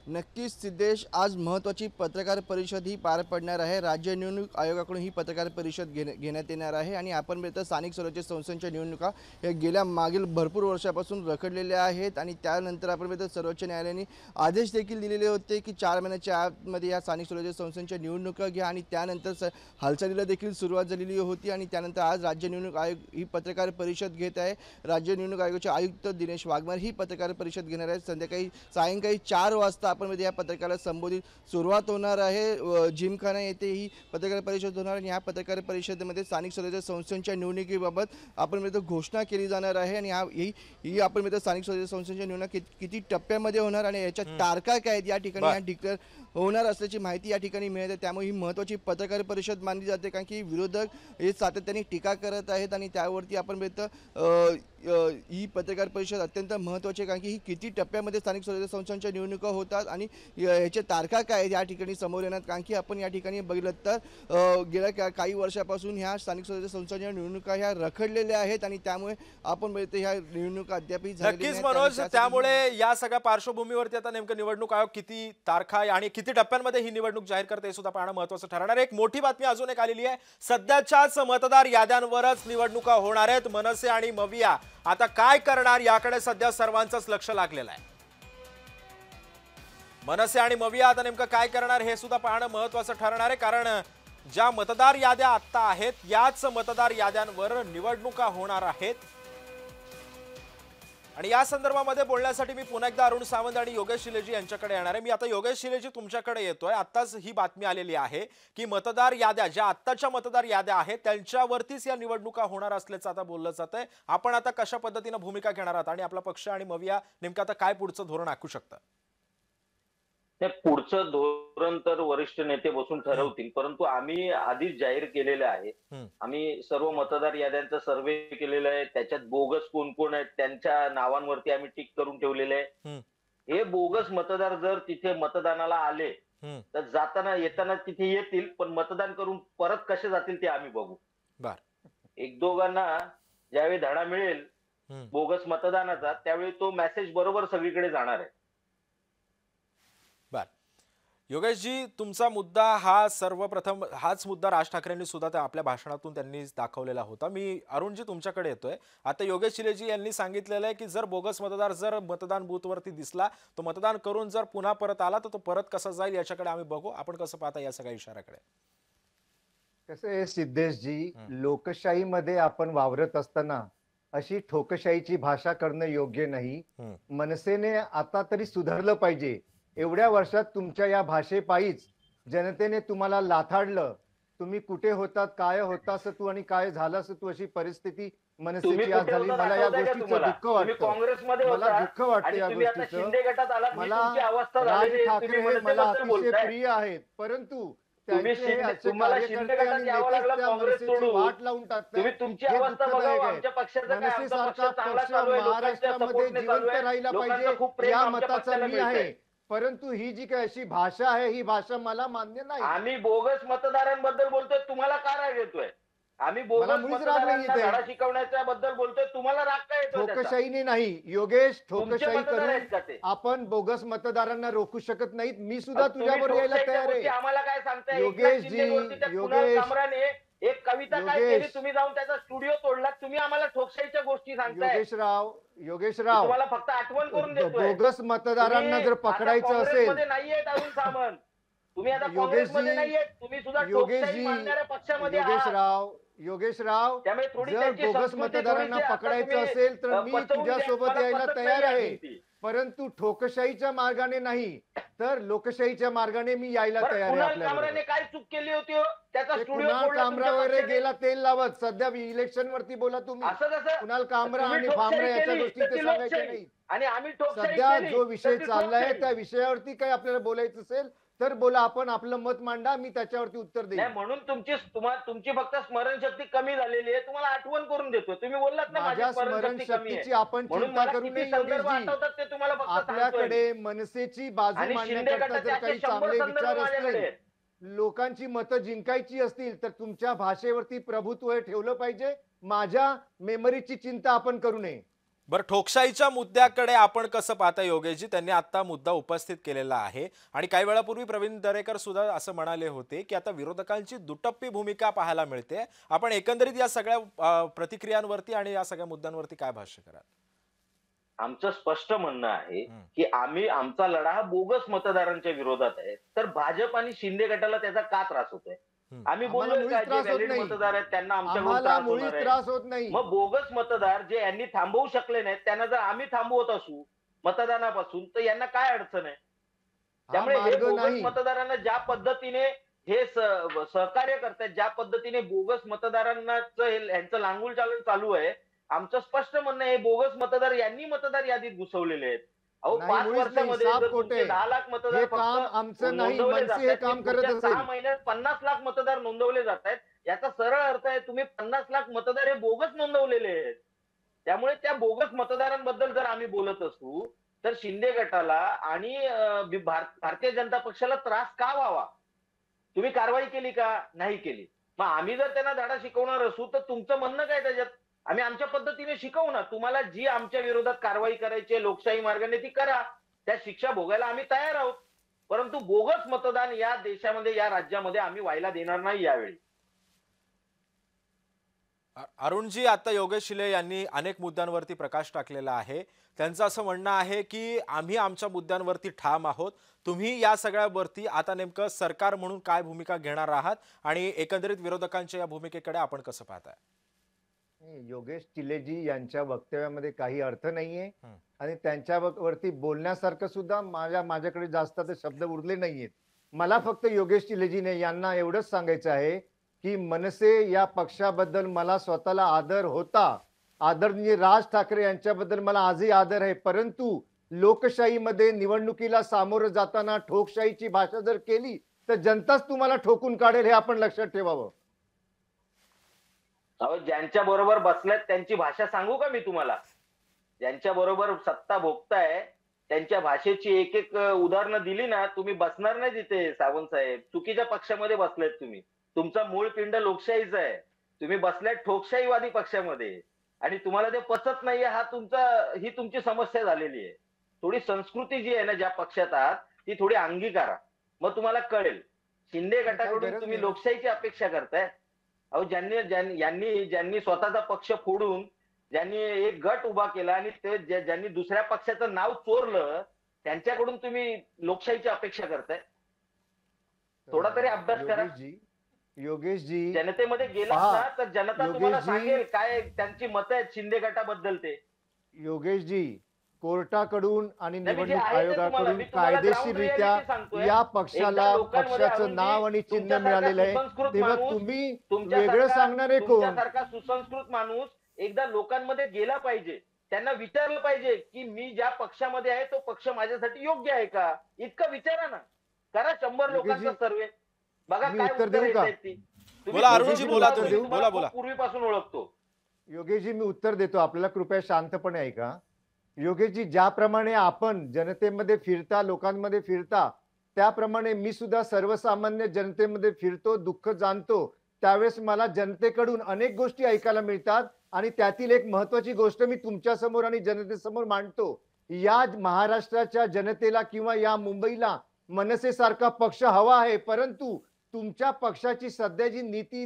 नक्कीच सिद्धेश, आज महत्त्वाची पत्रकार परिषद ही पार पडणार आहे. राज्य निवडणूक आयोगाकडून ही पत्रकार परिषद घेण्यात येणार आहे आणि आपण बघतो स्थानिक स्वराज्य संस्थांच्या निवडणुका या गेल्या मागील भरपूर वर्षापासून रखडलेल्या आहेत आणि त्यानंतर आपण बघतो सर्वोच्च न्यायालयाने आदेश देखील दिलेले होते की 4 महिन्याच्या आतमध्ये या स्थानिक स्वराज्य संस्थांच्या निवडणुका घ्या आणि त्यानंतर हालचालीला देखील सुरुवात झालेली होती आणि त्यानंतर आज राज्य निवडणूक आयोग ही पत्रकार परिषद घेत आहे. राज्य निवडणूक आयोगाचे आयुक्त दिनेश वाघमारे ही पत्रकार परिषद घेणार आहेत. सायंकाळी 4 वाजता आपण मध्ये या पत्रकाराला संबोधित सुरुवात होणार आहे. जिमखाना येथे ही पत्रकार परिषद होणार आणि या पत्रकार परिषदेमध्ये स्थानिक स्वराज्य संस्थांच्या निवडणुकीबाबत आपण मध्ये घोषणा केली जाणार आहे आणि ही आपण मध्ये स्थानिक स्वराज्य संस्थांच्या निवडणुका किती टप्प्यामध्ये होणार आणि याच्या तारखा काय आहेत या ठिकाणी या डिक्लेअर होणार असल्याची माहिती या ठिकाणी मिळते. त्यामुळे ही महत्त्वाची पत्रकार परिषद मानली जाते कारण की विरोधक हे सातत्याने टीका करत आहेत आणि त्यावरती आपण बघतो ही पत्रकार परिषद अत्यंत महत्त्वाची आहे कारण की ही किती टप्प्यामध्ये स्थानिक स्वराज्य संस्थांच्या निवडणुका होतात आणि याच्या तारखा काय आहेत या ठिकाणी समोर येणार. कारण की आपण या ठिकाणी बघितलं तर गेल्या काही वर्षापासून ह्या स्थानिक स्वराज्य संस्थांच्या निवडणुका ह्या रखडलेल्या आहेत आणि त्यामुळे आपण बघतो ह्या निवडणुका अद्याप नक्कीच मनोज, त्यामुळे या सगळ्या पार्श्वभूमीवरती आता नेमकं निवडणूक आयोग किती तारखा आणि किती टप्प्यांमध्ये ही निवडणूक जाहीर करते हे सुद्धा पाहणं महत्त्वाचं ठरणार आहे. एक मोठी बातमी अजून एक आलेली आहे. सध्याच्याच मतदार याद्यांवरच निवडणुका होणार आहेत. मनसे आणि मविया आता काय करणार याकडे सध्या सर्वांचंच लक्ष लागलेलं आहे. मनसे आणि मविया आता नेमकं काय करणार हे सुद्धा पाहणं महत्त्वाचं ठरणार आहे कारण ज्या मतदार याद्या आत्ता आहेत याच मतदार याद्यांवर निवडणुका होणार आहेत. आणि या संदर्भामध्ये बोलण्यासाठी मी पुन्हा एकदा अरुण सावंत आणि योगेश शिलेजी यांच्याकडे येणार आहे. मी आता योगेश शिलेजी तुमच्याकडे येतोय. आत्ताच ही बातमी आलेली आहे की मतदार याद्या ज्या आत्ताच्या मतदार याद्या आहेत त्यांच्यावरतीच या निवडणुका होणार असल्याचं आता बोललं जातंय. आपण आता कशा पद्धतीने भूमिका घेणार आहात आणि आपला पक्ष आणि मविया नेमकं आता काय पुढचं धोरण आखू शकतं? पुढचं धोरण तर वरिष्ठ नेते बसून ठरवतील, परंतु आम्ही आधीच जाहीर केलेलं आहे. आम्ही सर्व मतदार याद्यांचा सर्वे केलेला आहे. त्याच्यात बोगस कोण कोण आहेत त्यांच्या नावांवरती आम्ही टिक करून ठेवलेले आहे. हे बोगस मतदार जर तिथे मतदानाला आले तर जाताना येताना तिथे येतील, पण मतदान करून परत कसे जातील ते आम्ही बघू. एक दोघांना ज्यावेळी धडा मिळेल बोगस मतदानाचा त्यावेळी तो मेसेज बरोबर सगळीकडे जाणार आहे. योगेशजी, तुमचा मुद्दा हा सर्वप्रथम हाच मुद्दा राज ठाकरेंनी सुद्धा त्या आपल्या भाषणातून त्यांनी दाखवलेला होता. मी अरुणजी तुमच्याकडे येतोय. आता योगेश शिलेजी यांनी सांगितलेलं आहे की जर बोगस मतदार जर मतदान बूथवरती दिसला तो मतदान करून जर पुन्हा परत आला तर तो परत कसा जाईल याच्याकडे आम्ही बघू. आपण कसं पाहता या सगळ्या इशाऱ्याकडे? कसं आहे सिद्धेशजी, लोकशाहीमध्ये आपण वावरत असताना अशी ठोकशाहीची भाषा करणं योग्य नाही. मनसेने आता तरी सुधारलं पाहिजे. एवढ्या वर्षात तुमच्या या भाषेपायीच जनतेने तुम्हाला लाथाडलं तुम्ही कुठे होतात, काय होतास तू आणि काय झालास तू, अशी परिस्थिती तुम्ही मनस्थिती आज कुठे झाली. होता मला या आठवतंय का गोष्टीचं तुम्हाला? दुःख तुम्ही वाटतं. काँग्रेसमध्ये मला होता दुःख वाटतं आणि या तुम्ही आता गोष्टीचं. शिंदे गटात आलात ही मला तुमची अवस्था राज झालेली आहे. ठाकरे तुम्ही हे मला मनसेबद्दल अतिशय बोलताय. प्रिय आहेत, परंतु तुम्ही त्यांचे हे असे तुम्हाला शिंदे कार्यकर्ते गटात आणि यावं नेतेच लागलं त्या काँग्रेस मनसेची सोडून. वाट लावून टाकतात. तुम्ही तुमची हे अवस्था दुःखदायक बघावं. आहे. आमच्या पक्षाचं काय, आमचा पक्ष मनसेसारखा चांगला पक्ष चालू आहे, लोकांच्या महाराष्ट्रामध्ये सपोर्टने चालू जिवंत आहे, राहिला लोकांचं पाहिजे खूप प्रेम या आमच्या मताचा पक्षाला मी मिळतंय. आहे. परंतु ही जी काय अशी भाषा आहे, ही भाषा मला मान्य नाही. आम्ही बोगस मतदारांबद्दल बोलतोय, तुम्हाला का राग येतोय? आम्ही मला बोगस मुळीच राग नाही मतदारांना येते. धडा शिकवण्याच्या बद्दल बोलतोय, तुम्हाला राग काय येतोय त्याचा? ठोकशाहीने नाही योगेश, तुमचे ठोकशाही मतदार आहेत करून का ते? आपण बोगस मतदारांना रोखू शकत नाहीत. मी सुद्धा तुम्ही तुझ्यावर यायला ठोकशाहीच्या तयार गोष्टी आहे. आम्हाला काय सांगताय? योगेशजी, एकनाथ शिंदेवरती त्या कुणाल योगेश, कामराने एक कविता काय योगेश. केली, तुम्ही जाऊन त्याचा स्टुडिओ तोडला, तुम्ही आम्हाला ठोकशाहीच्या गोष्टी सांगताय. योगेशराव, मी योगेशराव, तुम्हाला फक्त आठवण करून देतोय. बोगस मतदारांना तुम्ही जर आता पकडायचं असेल, काँग्रेसमध्ये नाहीयेत अरुण सामंत. तुम्ही आता योगेशजी, काँग्रेसमध्ये नाहीयेत, तुम्ही सुद्धा ठोकशाही योगेशजी, मानणाऱ्या पक्षामध्ये आहात. योगेशराव, योगेशराव, त्यामुळे थोडी जर त्यांची बोगस संस्कृती मतदारांना थोडीशी आता पकडायचं तुम्ही, असेल तर मी पचवून घ्या. तुझ्यासोबत मला यायला पचत तयार नाही आहे. ती. परंतु ठोकशाहीच्या मार्गाने नाही, तर लोकशाहीच्या मार्गाने मी यायला बरं, तयार आहे कुणाल आपल्याबरोबर. कामराने काय चूक केली होती हो? त्याचा ते स्टुडिओ कुणाल तोडला कामरा तुमच्या वगैरे पक्षाने. गेला तेल लावत. सध्या इलेक्शन वरती बोला तुम्ही. असं कसं? कुणाल कामरा तुम्ही आणि ठोकशाही फामरा याच्या केली, गोष्टी तर ते ती सांगायच्या लोकशाही. नाही. आणि आम्ही ठोकशाही सध्या केली, जो तर विषय ती चाललाय ठोकशाही. त्या विषयावरती काही आपल्याला बोलायचं असेल तर बोला, आपण आपलं मत मांडा, मी त्याच्यावरती उत्तर नाही, देईन. म्हणून तुमची फक्त स्मरणशक्ती कमी झालेली आहे. तुम्हाला आठवण करून देतोय. तुम्ही बोललात ना माझी माझ्या स्मरणशक्ती कमी स्मरणशक्तीची आहे. आपण म्हणून चिंता मला करू किती नये संदर्भ योगेशजी. आठवतात ते तुम्हाला फक्त सांगतोय. आपल्याकडे मनसेची बाजू आणि शिंदे मांडण्याकरता गटाचे जर असे काही 100 चांगले संदर्भ विचार माझ्याकडे असतील, आहेत. लोकांची मतं जिंकायची असतील तर तुमच्या भाषेवरती प्रभुत्व हे ठेवलं पाहिजे. माझ्या मेमरीची चिंता आपण करू नये. बरं, ठोकशाहीच्या मुद्द्याकडे आपण कसं पाहता योगेशजी? त्यांनी आता मुद्दा उपस्थित केलेला आहे आणि काही वेळापूर्वी प्रवीण दरेकर सुद्धा असं म्हणाले होते की आता विरोधकांची दुटप्पी भूमिका पाहायला मिळते. आपण एकंदरीत या सगळ्या प्रतिक्रियांवरती आणि या सगळ्या मुद्द्यांवरती काय भाष्य कराल? आमचं स्पष्ट म्हणणं आहे की आमचा लढा हा बोगस मतदारांच्या विरोधात आहे. तर भाजप आणि शिंदे गटाला त्याचा का त्रास होतोय? आम्ही आम्हाला बोललोय मुळीच का जे त्रास होत व्हॅलिड नाही. मतदार आहेत त्यांना आमच्याकडून आम्हाला त्रास मुळीच होणार आहे. त्रास होत नाही. मग बोगस मतदार जे यांनी थांबवू शकले नाहीत त्यांना जर आम्ही थांबवत असू मतदानापासून, तर यांना काय अडचण आहे? त्यामुळे हे मार्ग बोगस नाही. मतदारांना ज्या पद्धतीने हे सहकार्य करतायत, ज्या पद्धतीने बोगस मतदारांना यांचं लांगुल चालन चालू आहे, आमचं स्पष्ट म्हणणं आहे बोगस मतदार यांनी मतदार यादीत घुसवलेले आहेत. अहो, नाही, 5 मुळीच नाही. वर्षामध्ये साफ जर खोटे. तुमचे 10 लाख मतदार हे फक्त काम आमचं नाही, नोंदवले मनसे हे जातायत, काम करत पुढच्या असेल. 6 महिन्यात 50 लाख मतदार नोंदवले जात आहेत. याचा सरळ अर्थ आहे तुम्ही 50 लाख मतदार हे बोगस नोंदवलेले आहेत. त्यामुळे त्या बोगस मतदारांबद्दल जर आम्ही बोलत असू तर शिंदे गटाला आणि भारतीय जनता पक्षाला त्रास का व्हावा? तुम्ही कारवाई केली का? नाही केली. मग आम्ही जर त्यांना धडा शिकवणार असू तर तुमचं म्हणणं काय त्याच्यात? आम्ही आमच्या पद्धतीने शिकवू ना. तुम्हाला जी आमच्या विरोधात कारवाई करायची आहे लोकशाही मार्गाने ती करा. त्या शिक्षा भोगायला आम्ही तयार आहोत. परंतु बोगस मतदान या देशामध्ये, या राज्यामध्ये आम्ही व्हायला देणार नाही यावेळी. अरुणजी, आता योगेश शिले यांनी अनेक मुद्द्यांवरती प्रकाश टाकलेला आहे. त्यांचं असं म्हणणं आहे की आम्ही आमच्या मुद्द्यांवरती ठाम आहोत. तुम्ही या सगळ्यावरती आता नेमकं सरकार म्हणून काय भूमिका घेणार आहात आणि एकंदरीत विरोधकांच्या या भूमिकेकडे आपण कसं पाहताय? योगेश चिलेजी यांच्या वक्तव्यामध्ये काही अर्थ नाहीये आणि त्यांच्यावरती बोलण्यासारखं सुद्धा माझ्याकडे जास्त ते शब्द उरले नाहीयेत. मला फक्त योगेश चिलेजीने यांना एवढंच सांगायचं आहे की मनसे या पक्षाबद्दल मला स्वतःला आदर होता. आदरणीय राज ठाकरे यांच्याबद्दल मला आजही आदर आहे. परंतु लोकशाहीमध्ये निवडणुकीला सामोरं जाताना ठोकशाहीची भाषा जर केली तर जनताच तुम्हाला ठोकून काढेल, हे आपण लक्षात ठेवावं. अहो, ज्यांच्या बरोबर बसल्यात त्यांची भाषा सांगू का मी तुम्हाला? ज्यांच्या बरोबर सत्ता भोगताय त्यांच्या भाषेची एक एक उदाहरणं दिली ना, तुम्ही बसणार नाही तिथे. सावंत साहेब, चुकीच्या पक्षामध्ये बसलेत तुम्ही. तुमचा मूळ पिंड लोकशाहीचा आहे. तुम्ही बसल्यात ठोकशाहीवादी पक्षामध्ये आणि तुम्हाला ते पचत नाहीये. ही तुमची समस्या झालेली आहे. थोडी संस्कृती जी आहे ना ज्या पक्षात आहात ती थोडी अंगीकारा, मग तुम्हाला कळेल. शिंदे गटाकडून तुम्ही लोकशाहीची अपेक्षा करताय. अहो, ज्यांनी स्वतःचा पक्ष फोडून ज्यांनी एक गट उभा केला आणि ते ज्यांनी दुसऱ्या पक्षाचं नाव चोरलं त्यांच्याकडून तुम्ही लोकशाहीची अपेक्षा करताय. थोडा तरी अभ्यास करा. योगेशजी, जनतेमध्ये गेलात ना तर जनता तुम्हाला सांगेल काय त्यांची मतं आहेत शिंदे गटाबद्दल. ते योगेशजी, कोर्टाकडून आणि नाही, मी जे निवडणूक आहे ते तुम्हाला- आयोगाकडून मी तुम्हाला ground कायदेशीररित्या reality सांगतोय. या एकदा पक्षाला लोकांमध्ये पक्षाचं अरुणजी, नाव आणि चिन्ह तुमच्यासारखा मिळालेलं आहे, सुसंस्कृत तेव्हा माणूस, तुम्ही तुमच्यासारखा- वेगळं सांगणारे कोण? तुमच्यासारखा सुसंस्कृत माणूस एकदा लोकांमध्ये गेला पाहिजे, त्यांना विचारलं पाहिजे की मी ज्या पक्षामध्ये आहे तो पक्ष माझ्यासाठी योग्य आहे का, इतकं विचारा ना. करा 100 लोकांचा योगीजी, सर्वे, बघा मी काय उत्तर उत्तर देऊ का? येतायत ती. तुम्ही बोला अरुणजी, सुसंस्कृत बोला आहात, तुम्ही. मी तुम्हाला बोला. खूप पूर्वीपासून ओळखतो. योगेशजी मी उत्तर देतो, आपल्याला कृपया शांतपणे ऐका. योगेशजी, ज्याप्रमाणे आपण जनतेमध्ये फिरता, लोकांमध्ये फिरता, त्याप्रमाणे मी सुद्धा सर्वसामान्य जनतेमध्ये फिरतो, दुःख जाणतो. त्यावेळेस मला जनतेकडून अनेक गोष्टी ऐकायला मिळतात आणि त्यातील एक महत्वाची गोष्ट मी तुमच्या समोर आणि जनतेसमोर मांडतो. या महाराष्ट्राच्या जनतेला किंवा या मुंबईला मनसेसारखा पक्ष हवा आहे, परंतु तुमच्या पक्षाची सध्या जी नीती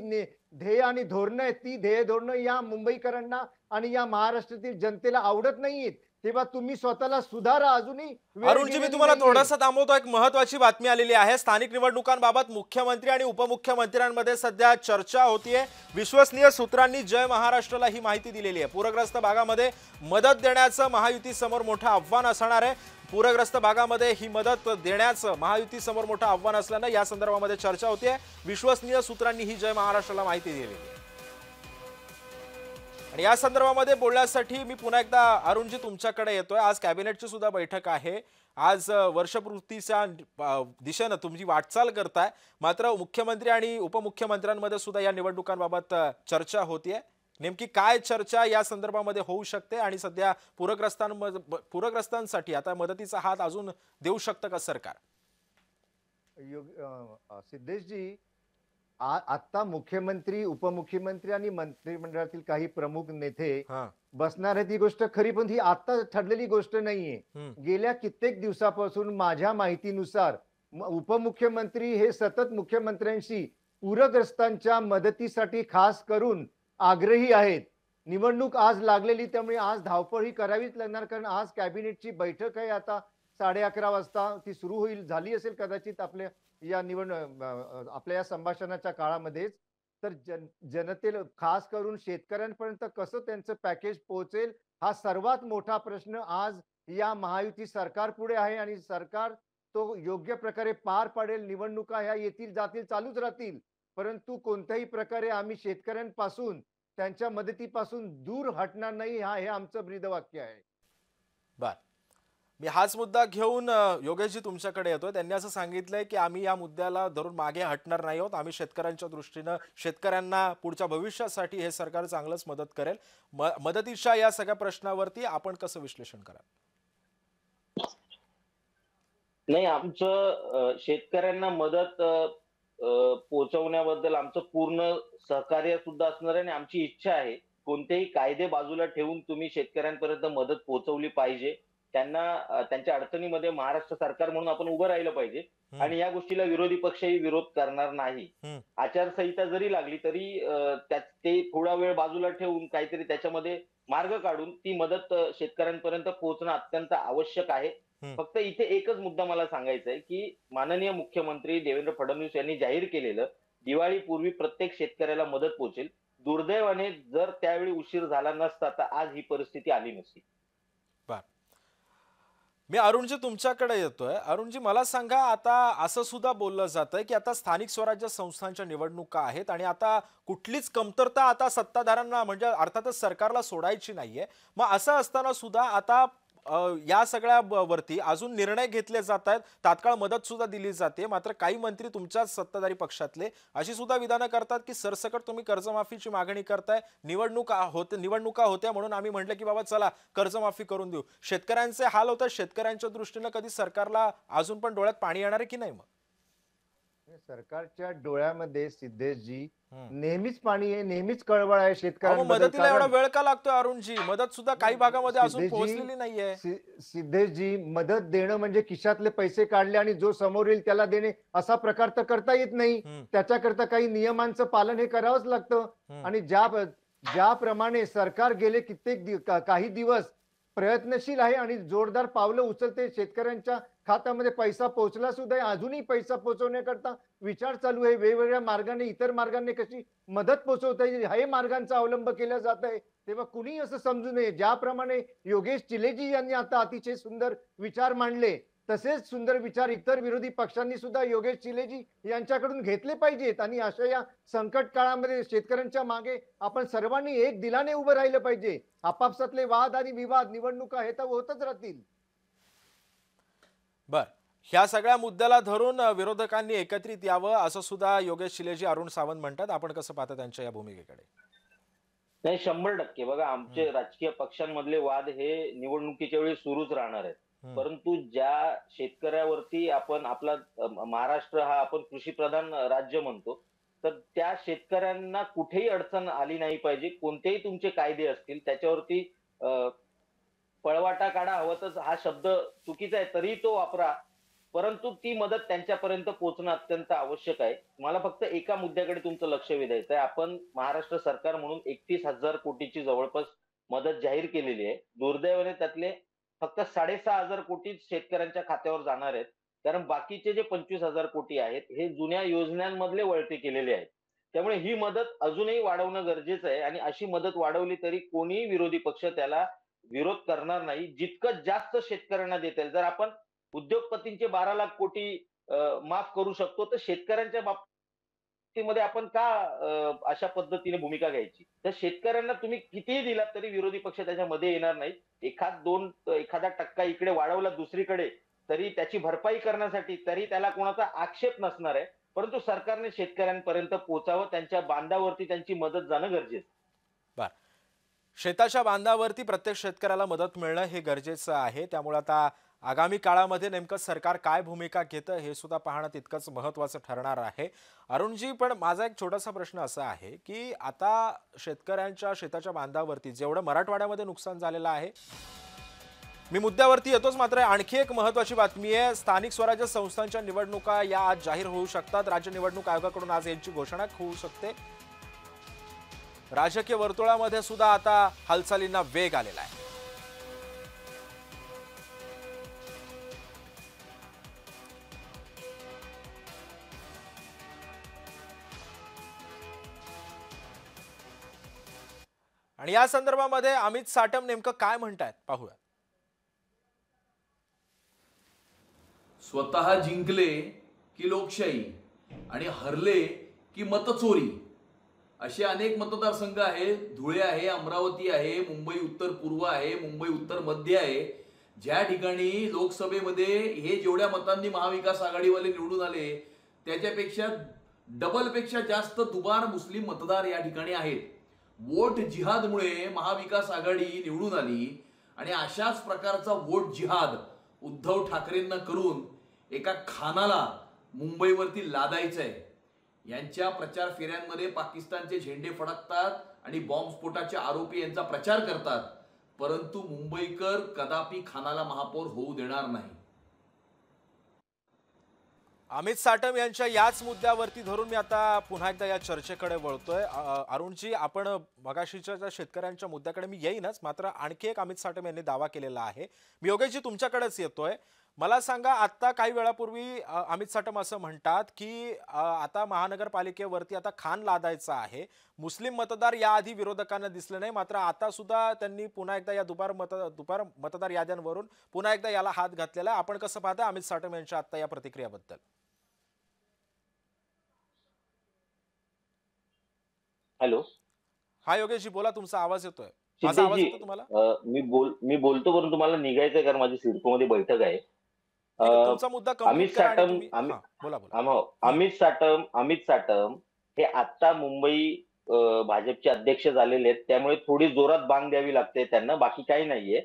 ध्येय आणि धोरणं आहेत, ती ध्येय धोरणं या मुंबईकरांना आणि या महाराष्ट्रातील जनतेला आवडत नाहीत. तेव्हा तुम्ही स्वतःला सुधारा. अजूनही वेळ अरुणजी, मी गेलेली तुम्हाला नाहीये. थोडंसं थांबवतो. एक महत्वाची बातमी आलेली आहे. स्थानिक निवडणुकांबाबत मुख्यमंत्री आणि उपमुख्यमंत्र्यांमध्ये सध्या चर्चा होतीये. विश्वसनीय सूत्रांनी जय महाराष्ट्राला ही माहिती दिलेली आहे. पूरग्रस्त भागामध्ये मदत देण्याचं महायुती समोर मोठं आव्हान असणार आहे. पूरग्रस्त भागामध्ये ही मदत देण्याचं महायुती समोर मोठं आव्हान असल्यानं या संदर्भामध्ये चर्चा होतीये. विश्वसनीय सूत्रांनी ही जय महाराष्ट्राला माहिती दिलेली आहे. आणि या संदर्भामध्ये बोलण्यासाठी मी पुन्हा एकदा अरुणजी तुमच्याकडे येतोय. आज कॅबिनेटची सुद्धा बैठक आहे. आज वर्षपूर्तीच्या दिशेनं तुमची वाटचाल करताय, मात्र मुख्यमंत्री आणि उपमुख्यमंत्र्यांमध्ये सुद्धा या निवडणुकांबाबत चर्चा होतीये. नेमकी काय चर्चा या संदर्भामध्ये होऊ शकते आणि सध्या पूरग्रस्तांसाठी आता मदतीचा हात अजून देऊ शकतं का सरकार? सिद्धेशजी, आता मुख्यमंत्री, उपमुख्यमंत्री आणि मंत्रिमंडळातील काही प्रमुख नेते बसणार आहेत, ही गोष्ट खरी, पण ही आता ठरलेली गोष्ट नाहीये. गेल्या कित्येक दिवसापासून माझ्या माहितीनुसार उपमुख्यमंत्री हे सतत मुख्यमंत्र्यांशी पूरग्रस्तांच्या मदतीसाठी खास करून आग्रही आहेत. निवडणूक आज लागलेली, त्यामुळे आज धावपळ ही करावीच लागणार, कारण आज कॅबिनेटची बैठक आहे. आता 11:30 वाजता ती सुरू होईल, झाली असेल कदाचित आपल्या या संभाषणाच्या काळामध्येच. तर जनतेला, खास करून शेतकऱ्यांपर्यंत कसं त्यांचं पॅकेज पोहोचेल, हा सर्वात मोठा प्रश्न आज या महायुती सरकार पुढे आहे आणि सरकार तो योग्य प्रकारे पार पाडेल. निवडणुका ह्या येतील जातील, चालूच राहतील, परंतु कोणत्याही प्रकारे आम्ही शेतकऱ्यांपासून, त्यांच्या मदतीपासून दूर हटणार नाही, हे आमचं ब्रीदवाक्य आहे. बर, मी हाच मुद्दा घेऊन योगेशजी तुमच्याकडे येतोय. त्यांनी असं सांगितलंय की आम्ही या मुद्द्याला धरून मागे हटणार नाही आहोत. आम्ही शेतकऱ्यांच्या दृष्टीनं, शेतकऱ्यांना पुढच्या भविष्यासाठी हे सरकार चांगलंच मदत करेल. मदतीच्या या सगळ्या प्रश्नावरती आपण कसं विश्लेषण कराल? नाही, आमचं शेतकऱ्यांना मदत पोहोचवण्याबद्दल आमचं पूर्ण सहकार्य सुद्धा असणार आहे आणि आमची इच्छा आहे कोणतेही कायदे बाजूला ठेवून तुम्ही शेतकऱ्यांपर्यंत मदत पोहोचवली पाहिजे. त्यांना त्यांच्या अडचणीमध्ये महाराष्ट्र सरकार म्हणून आपण उभं राहिलं पाहिजे आणि या गोष्टीला विरोधी पक्षही विरोध करणार नाही. आचारसंहिता जरी लागली तरी ते थोडा वेळ बाजूला ठेवून काहीतरी त्याच्यामध्ये मार्ग काढून ती मदत शेतकऱ्यांपर्यंत पोहोचणं अत्यंत आवश्यक आहे. फक्त इथे एकच मुद्दा मला सांगायचा आहे की माननीय मुख्यमंत्री देवेंद्र फडणवीस यांनी जाहीर केलेलं दिवाळीपूर्वी प्रत्येक शेतकऱ्याला मदत पोहोचेल. दुर्दैवाने जर त्यावेळी उशीर झाला नसता तर आज ही परिस्थिती आली नसती. मी अरुणजी तुमच्याकडे येतोय. अरुणजी, मला सांगा, आता असं सुद्धा बोललं जातंय की आता स्थानिक स्वराज्य संस्थांच्या निवडणुका आहेत आणि आता कुठलीच कमतरता आता सत्ताधाऱ्यांना, म्हणजे अर्थातच सरकारला सोडायची नाहीये. मग असं असताना सुद्धा आता या सगळ्या वरती अजून निर्णय घेतले जात आहेत, तात्काळ मदत सुद्धा दिली जाते. मात्र काही मंत्री तुमच्याच सत्ताधारी पक्षातले अशी सुद्धा विधानं करतात की सरसकट तुम्ही कर्जमाफीची मागणी करताय, निवडणुका होत्या म्हणून आम्ही म्हटलं की बाबा चला कर्जमाफी करून देऊ. शेतकऱ्यांचे हाल होतात. शेतकऱ्यांच्या दृष्टीनं कधी सरकारला अजून पण डोळ्यात पाणी येणार आहे की नाही? मग सरकारच्या डोळ्यामध्ये सिद्धेशजी नेहमीच पाणी आहे, नेहमीच कळवळ आहे शेतकऱ्यांना. मदतीला एवढा वेळ का लागतोय अरुणजी? मदत सुद्धा काही भागामध्ये अजून पोहोचलेली नाहीये. सिद्धेशजी, मदत देणं म्हणजे खिशातले पैसे काढले आणि जो समोर येईल त्याला देणे, असा प्रकार तर करता येत नाही. त्याच्याकरता काही नियमांचं पालन हे करावंच लागतं. आणि ज्याप्रमाणे सरकार गेले कित्येक काही दिवस प्रयत्नशील आहे आणि जोरदार पावलं उचलते. शेतकऱ्यांच्या खात्यामध्ये पैसा पोहोचला सुद्धा आहे. अजूनही पैसा पोहोचवण्याकरता विचार चालू आहे. वेगवेगळ्या मार्गाने, इतर मार्गाने कशी मदत पोहोचवता येईल हे मार्गांचा अवलंब केला जात आहे. तेव्हा कुणी असं समजू नये, ज्याप्रमाणे योगेश चिलेजी यांनी आता अतिशय सुंदर विचार मांडले, तसेच सुंदर विचार इतर विरोधी पक्षांनी सुद्धा योगेश चिलेजी यांच्याकडून घेतले पाहिजेत. आणि अशा या संकट काळामध्ये शेतकऱ्यांच्या मागे आपण सर्वांनी एक दिलाने उभं राहिलं पाहिजे. आपापसातले वाद आणि विवाद, निवडणुका हे तर होतच राहतील. बर, ह्या सगळ्या मुद्द्याला धरून विरोधकांनी एकत्रित यावं असं सुद्धा योगेश चिलेजी, अरुण सावंत म्हणतात. आपण कसं पाहता त्यांच्या या भूमिकेकडे? नाही, 100% बघा, आमचे राजकीय पक्षांमधले वाद हे निवडणुकीच्या वेळी सुरूच राहणार आहेत. परंतु ज्या शेतकऱ्यावरती आपण आपला महाराष्ट्र हा आपण कृषीप्रधान राज्य म्हणतो, तर त्या शेतकऱ्यांना कुठेही अडचण आली नाही पाहिजे. कोणतेही तुमचे कायदे असतील त्याच्यावरती पळवाटा काढा हवं तर हा शब्द चुकीचा आहे तरी तो वापरा, परंतु ती मदत त्यांच्यापर्यंत पोहोचणं अत्यंत आवश्यक आहे. मला फक्त एका मुद्द्याकडे तुमचं लक्ष वेधायचं आहे. आपण महाराष्ट्र सरकार म्हणून 31,000 कोटीची जवळपास मदत जाहीर केलेली आहे. दुर्दैवाने त्यातले फक्त 6,500 कोटी शेतकऱ्यांच्या खात्यावर जाणार आहेत, कारण बाकीचे जे 25,000 कोटी आहेत हे जुन्या योजनांमधले वळते केलेले आहेत. त्यामुळे ही मदत अजूनही वाढवणं गरजेचं आहे आणि अशी मदत वाढवली तरी कोणीही विरोधी पक्ष त्याला विरोध करणार नाही. जितकं जास्त शेतकऱ्यांना देता येईल, जर आपण उद्योगपतींचे 12 लाख कोटी माफ करू शकतो, तर शेतकऱ्यांच्या बाबतीमध्ये आपण का अशा पद्धतीने भूमिका घ्यायची? तर शेतकऱ्यांना तुम्ही कितीही दिलात तरी विरोधी पक्ष त्याच्यामध्ये येणार नाही. एखादा टक्का इकडे वाढवला दुसरीकडे तरी त्याची भरपाई करण्यासाठी तरी त्याला कोणाचा आक्षेप नसणार आहे. परंतु सरकारने शेतकऱ्यांपर्यंत पोहोचावं, त्यांच्या बांधावरती त्यांची मदत जाणं गरजेचं. बर, शेताच्या बांधावरती प्रत्येक शेतकऱ्याला मदत मिळणं हे गरजेचं आहे. त्यामुळे आता आगामी काळामध्ये नेमकं सरकार काय भूमिका घेतं हे सुद्धा पाहणं तितकंच महत्त्वाचं ठरणार आहे. अरुणजी, पण माझा एक छोटासा प्रश्न असा आहे की आता शेतकऱ्यांच्या शेताच्या बांधावरती जेवढं मराठवाड्यामध्ये नुकसान झालेलं आहे, मी मुद्द्यावरती येतोच, मात्र आणखी एक महत्त्वाची बातमी आहे. स्थानिक स्वराज्य संस्थांच्या निवडणुका या आज जाहीर होऊ शकतात. राज्य निवडणूक आयोगाकडून आज यांची घोषणा होऊ शकते. राजकीय वर्तुळामध्ये सुद्धा आता हालचालींना वेग आलेला आहे. आणि या संदर्भामध्ये अमित साटम नेमकं काय म्हणतायत पाहूया. स्वतः जिंकले की लोकशाही आणि हरले की मतचोरी, असे अनेक मतदारसंघ आहेत. धुळे आहे, अमरावती आहे, मुंबई उत्तर पूर्व आहे, मुंबई उत्तर मध्य आहे, ज्या ठिकाणी लोकसभेमध्ये हे जेवढ्या मतांनी महाविकास आघाडीवाले निवडून आले त्याच्यापेक्षा डबलपेक्षा जास्त दुबार मुस्लिम मतदार या ठिकाणी आहेत. वोट जिहादमुळे महाविकास आघाडी निवडून आली आणि अशाच प्रकारचा वोट जिहाद उद्धव ठाकरेंना करून एका खानाला मुंबईवरती लादायचं आहे. यांच्या प्रचार फेऱ्यांमध्ये पाकिस्तानचे झेंडे फडकतात आणि बॉम्बस्फोटाचे आरोपी यांचा प्रचार करतात, परंतु मुंबईकर कदापि खानाला महापौर होऊ देणार नाही. अमित साटम यांच्या याच मुद्द्यावरती धरून मी आता पुन्हा एकदा या चर्चेकडे वळतोय. अरुणजी, आपण मगाशीच्या शेतकऱ्यांच्या मुद्द्याकडे मी येईनच, मात्र आणखी एक अमित साटम यांनी दावा केलेला आहे. मी योगेशजी तुमच्याकडेच येतोय. मला सांगा, आता काही वेळापूर्वी अमित साटम असं म्हणतात की आता महानगरपालिकेवरती आता खान लादायचा आहे. मुस्लिम मतदार याआधी विरोधकांना दिसले नाही, मात्र आता सुद्धा त्यांनी पुन्हा एकदा या दुपार मतदार याद्यांवरून पुन्हा एकदा याला हात घातलेला आहे. आपण कसं पाहता अमित साटम यांच्या आता या प्रतिक्रियाबद्दल? हॅलो, हा योगेशजी बोला, तुमचा आवाज येतोय. माझा आवाज येतो तुम्हाला? मी बोलतो, परंतु मला निघायचंय कारण माझी सिडकोमध्ये बैठक आहे. तुमचा मुद्दा अमित साटम अमित साटम हे आता मुंबई भाजपचे अध्यक्ष झालेले आहेत, त्यामुळे थोडी जोरात बांग द्यावी लागते त्यांना, बाकी काही नाहीये.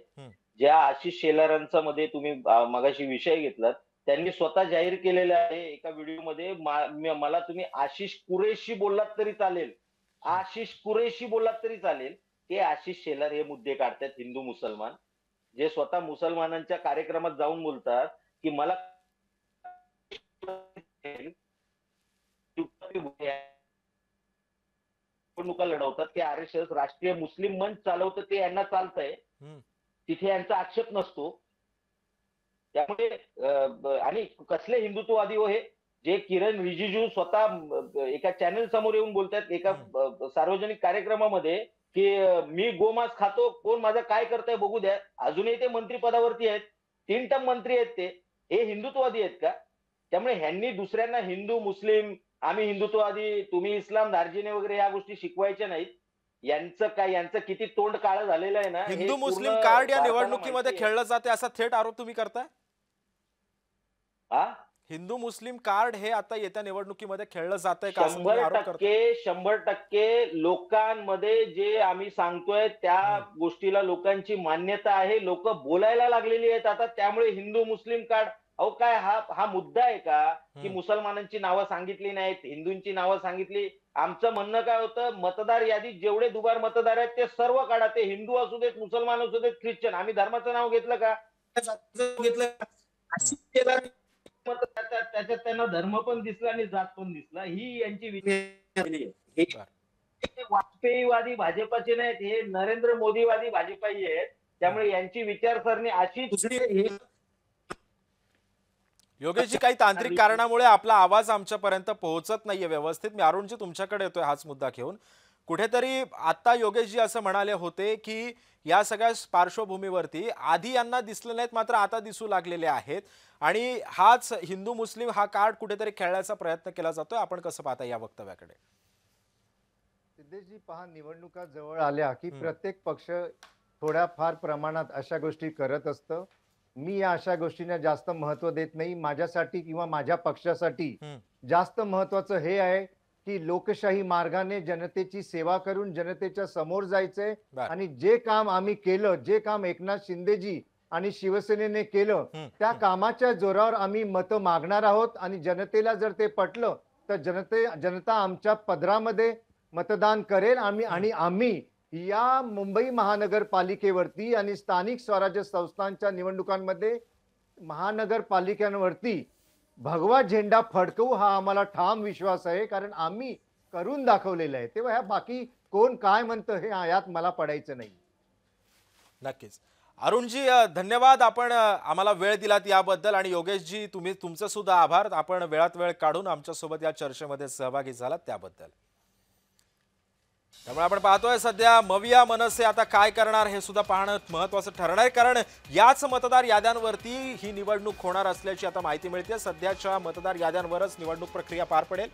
ज्या आशिष शेलारांचा मध्ये तुम्ही मगाशी विषय घेतलात, त्यांनी स्वतः जाहीर केलेलं आहे एका व्हिडिओमध्ये, मला तुम्ही आशिष कुरेशी बोललात तरी चालेल, आशिष कुरेशी बोललात तरी चालेल. ते आशिष शेलार हे मुद्दे काढतात, हिंदू मुसलमान, जे स्वतः मुसलमानांच्या कार्यक्रमात जाऊन बोलतात की मला निवडणुका लढवतात, ते RSS राष्ट्रीय मुस्लिम मंच चालवतं, ते यांना चालतंय. तिथे यांचा आक्षेप नसतो. त्यामुळे आणि कसले हिंदुत्ववादी हो हे, जे किरण रिजिजू स्वतः एका चॅनल समोर येऊन बोलतात एका सार्वजनिक कार्यक्रमामध्ये की मी गोमांस खातो, कोण माझं काय करताय बघू द्या. अजूनही ते मंत्रिपदावरती आहेत, 3 टर्म मंत्री आहेत ते. हे हिंदुत्ववादी आहेत का? त्यामुळे ह्यांनी दुसऱ्यांना हिंदू मुस्लिम, आम्ही हिंदुत्ववादी, तुम्ही इस्लाम दार्जिने वगैरे या गोष्टी शिकवायच्या नाहीत. यांचं किती तोंड काळं झालेलं आहे ना. हे हिंदू पूर्ण मुस्लिम कार्ड या भारताला निवडणुकीमध्ये माहिती आहे. खेळलं जाते असा थेट आरोप तुम्ही करताय? हा? हिंदू मुस्लिम कार्ड हे आता येत्या निवडणुकीमध्ये खेळलं जातंय का असं तुम्ही आरोप करताय? 100% लोकांमध्ये जे आम्ही सांगतोय त्या गोष्टीला लोकांची मान्यता आहे. लोक बोलायला लागलेली आहेत आता. त्यामुळे हिंदू मुस्लिम कार्ड, अहो काय हा मुद्दा आहे का की मुसलमानांची नावं सांगितली नाहीत, हिंदूंची नावं सांगितली? आमचं म्हणणं काय होतं, मतदार यादीत जेवढे दुबार मतदार आहेत ते सर्व काढा. ते हिंदू असू देत, मुसलमान असू देत, ख्रिश्चन. आम्ही धर्माचं नाव घेतलं का? त्याच्यात त्यांना धर्म पण दिसला आणि जात पण दिसला. ही यांची विचार. वाजपेयीवादी भाजपाचे नाहीत, हे नरेंद्र मोदीवादी भाजपाई आहेत. त्यामुळे यांची विचारसरणी अशी. योगेशजी, काही तांत्रिक कारणामुळे आपला आवाज आमच्यापर्यंत पोहोचत नाहीये व्यवस्थित. मी अरुणजी तुमच्याकडे येतोय हाच मुद्दा घेऊन. कुठेतरी आता योगेशजी असं म्हणाले होते की या सगळ्या पार्श्वभूमीवरती आधी यांना दिसले नाहीत, मात्र आता दिसू लागलेले आहेत आणि हाच हिंदू मुस्लिम हा कार्ड कुठेतरी खेळण्याचा प्रयत्न केला जातोय. आपण कसं पाहता या वक्तव्याकडे? सिद्धेशजी पहा, निवडणुका जवळ आल्या की प्रत्येक पक्ष थोड्याफार प्रमाणात अशा गोष्टी करत असतं. मी या अशा गोष्टींना जास्त महत्व देत नाही. माझ्यासाठी किंवा माझ्या पक्षासाठी जास्त महत्वाचं हे आहे की लोकशाही मार्गाने जनतेची सेवा करून जनतेच्या समोर जायचंय आणि जे काम आम्ही केलं, जे काम एकनाथ शिंदेजी आणि शिवसेनेने केलं त्या कामाच्या जोरावर आम्ही मतं मागणार आहोत. आणि जनतेला जर ते पटलं तर जनता आमच्या पदरामध्ये मतदान करेल. आणि आम्ही या मुंबई महानगरपालिकेवरती आणि स्थानिक स्वराज्य संस्थांच्या निवडणुकांमध्ये महानगरपालिकांवरती भगवा झेंडा फडकवू हा आम्हाला ठाम विश्वास आहे. कारण आम्ही करून दाखवलेलं आहे. तेव्हा ह्या बाकी कोण काय म्हणतं हे यात मला पडायचं नाही. नक्कीच. अरुणजी धन्यवाद, आपण आम्हाला वेळ दिलात याबद्दल. आणि योगेशजी तुमचं सुद्धा आभार, आपण वेळात वेळ काढून आमच्यासोबत या चर्चेमध्ये सहभागी झालात त्याबद्दल. त्यामुळे आपण पाहतोय सध्या मविया मनसे आता काय करणार हे सुद्धा पाहणं महत्त्वाचं ठरणार आहे. कारण याच मतदार याद्यांवरती ही निवडणूक होणार असल्याची आता माहिती मिळते. सध्याच्या मतदार याद्यांवरच निवडणूक प्रक्रिया पार पडेल.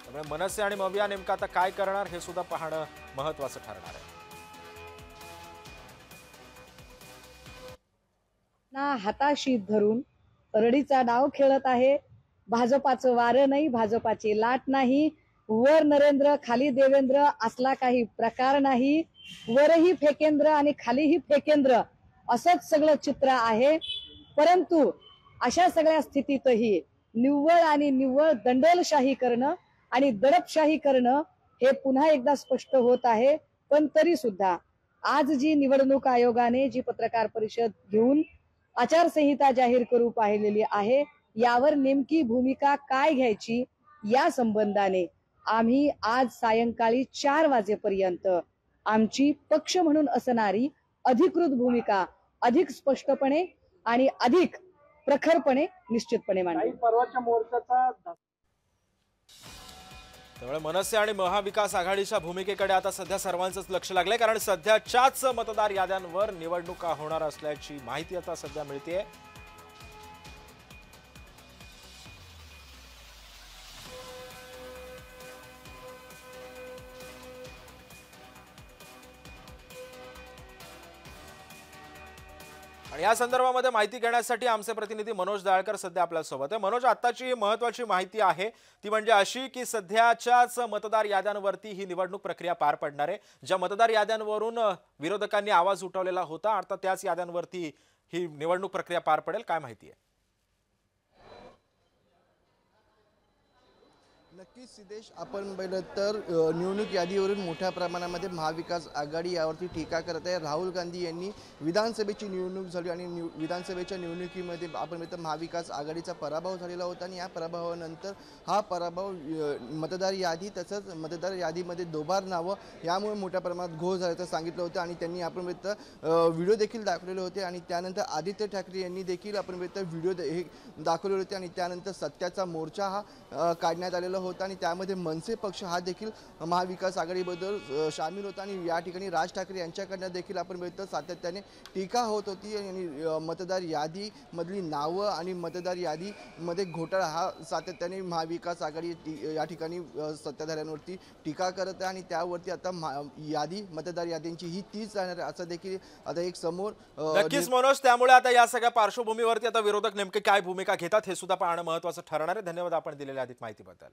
त्यामुळे मनसे आणि मविया नेमकं आता काय करणार हे सुद्धा पाहणं महत्त्वाचं ठरणार आहे. ना हाताशी धरून रडीचा डाव खेळत आहे. भाजपाचं वारं नाही, भाजपाची लाट नाही. वर नरेंद्र खाली देवेंद्र असला काही प्रकार नाही. वरही फेकेंद्र आणि खालीही फेकेंद्र असंच सगळं चित्र आहे. परंतु अशा सगळ्या स्थितीतही निव्वळ आणि निव्वळ दंडेलशाही करणं आणि दडपशाही करणं हे पुन्हा एकदा स्पष्ट होत आहे. पण तरी सुद्धा आज जी निवडणूक आयोगाने जी पत्रकार परिषद घेऊन आचारसंहिता जाहीर करू पाहिलेली आहे, यावर नेमकी भूमिका काय घ्यायची या संबंधाने आम्ही आज सायंकाळी 4 वाजेपर्यंत आमची पक्ष म्हणून असणारी अधिकृत भूमिका अधिक स्पष्टपणे आणि अधिक प्रखरपणे निश्चितपणे मांडू. परवाच्या मोर्चाचा त्यामुळे मनसे आणि महाविकास आघाडीच्या भूमिकेकडे आता सध्या सर्वांचंच लक्ष लागलंय. कारण सध्याच्याच मतदार याद्यांवर निवडणुका होणार असल्याची माहिती आता सध्या मिळतेय. आणि या संदर्भामध्ये माहिती घेण्यासाठी आमचे प्रतिनिधी मनोज दाळकर सध्या आपल्यासोबत आहे. मनोज, आताची महत्त्वाची माहिती आहे ती म्हणजे अशी की सध्याच्याच मतदार याद्यांवरती ही निवडणूक प्रक्रिया पार पडणार आहे. ज्या मतदार याद्यांवरून विरोधकांनी आवाज उठवलेला होता, आता त्याच याद्यांवरती ही निवडणूक प्रक्रिया पार पडेल. काय माहिती आहे? नक्कीच सिद्धेश, आपण पाहिलं तर निवडणूक यादीवरून मोठ्या प्रमाणामध्ये महाविकास आघाडी यावरती टीका करत आहे. राहुल गांधी यांनी विधानसभेची निवडणूक झाली आणि विधानसभेच्या निवडणुकीमध्ये आपण पाहिलं तर महाविकास आघाडीचा पराभव झालेला होता आणि या पराभवानंतर हा पराभव मतदार यादी तसंच मतदार यादीमध्ये दोबार नावं यामुळे मोठ्या प्रमाणात घोळ झाल्याचं सांगितलं होतं आणि त्यांनी आपण पाहिलं तर व्हिडिओ देखील दाखवलेले होते आणि त्यानंतर आदित्य ठाकरे यांनी देखील आपण पाहिलं तर व्हिडिओ हे दाखवलेले होते आणि त्यानंतर सत्याचा मोर्चा हा काढण्यात आलेला होता आणि त्यामध्ये मनसे पक्ष हा देखील महाविकास आघाडीबद्दल सामील होता आणि या ठिकाणी राज ठाकरे यांच्याकडनं देखील आपण बघितलं सातत्याने टीका होत होती आणि मतदार यादीमधली नावं आणि मतदार यादीमध्ये घोटाळा हा सातत्याने महाविकास आघाडी या ठिकाणी सत्ताधाऱ्यांवरती टीका करत आहे आणि त्यावरती आता मतदार यादींची ही तीच राहणार आहे असं देखील आता एक समोर नक्कीच मनोज, त्यामुळे आता या सगळ्या पार्श्वभूमीवरती आता विरोधक नेमके काय भूमिका घेतात हे सुद्धा पाहणं महत्त्वाचं ठरणार आहे. धन्यवाद आपण दिलेल्या अधिक माहितीबद्दल.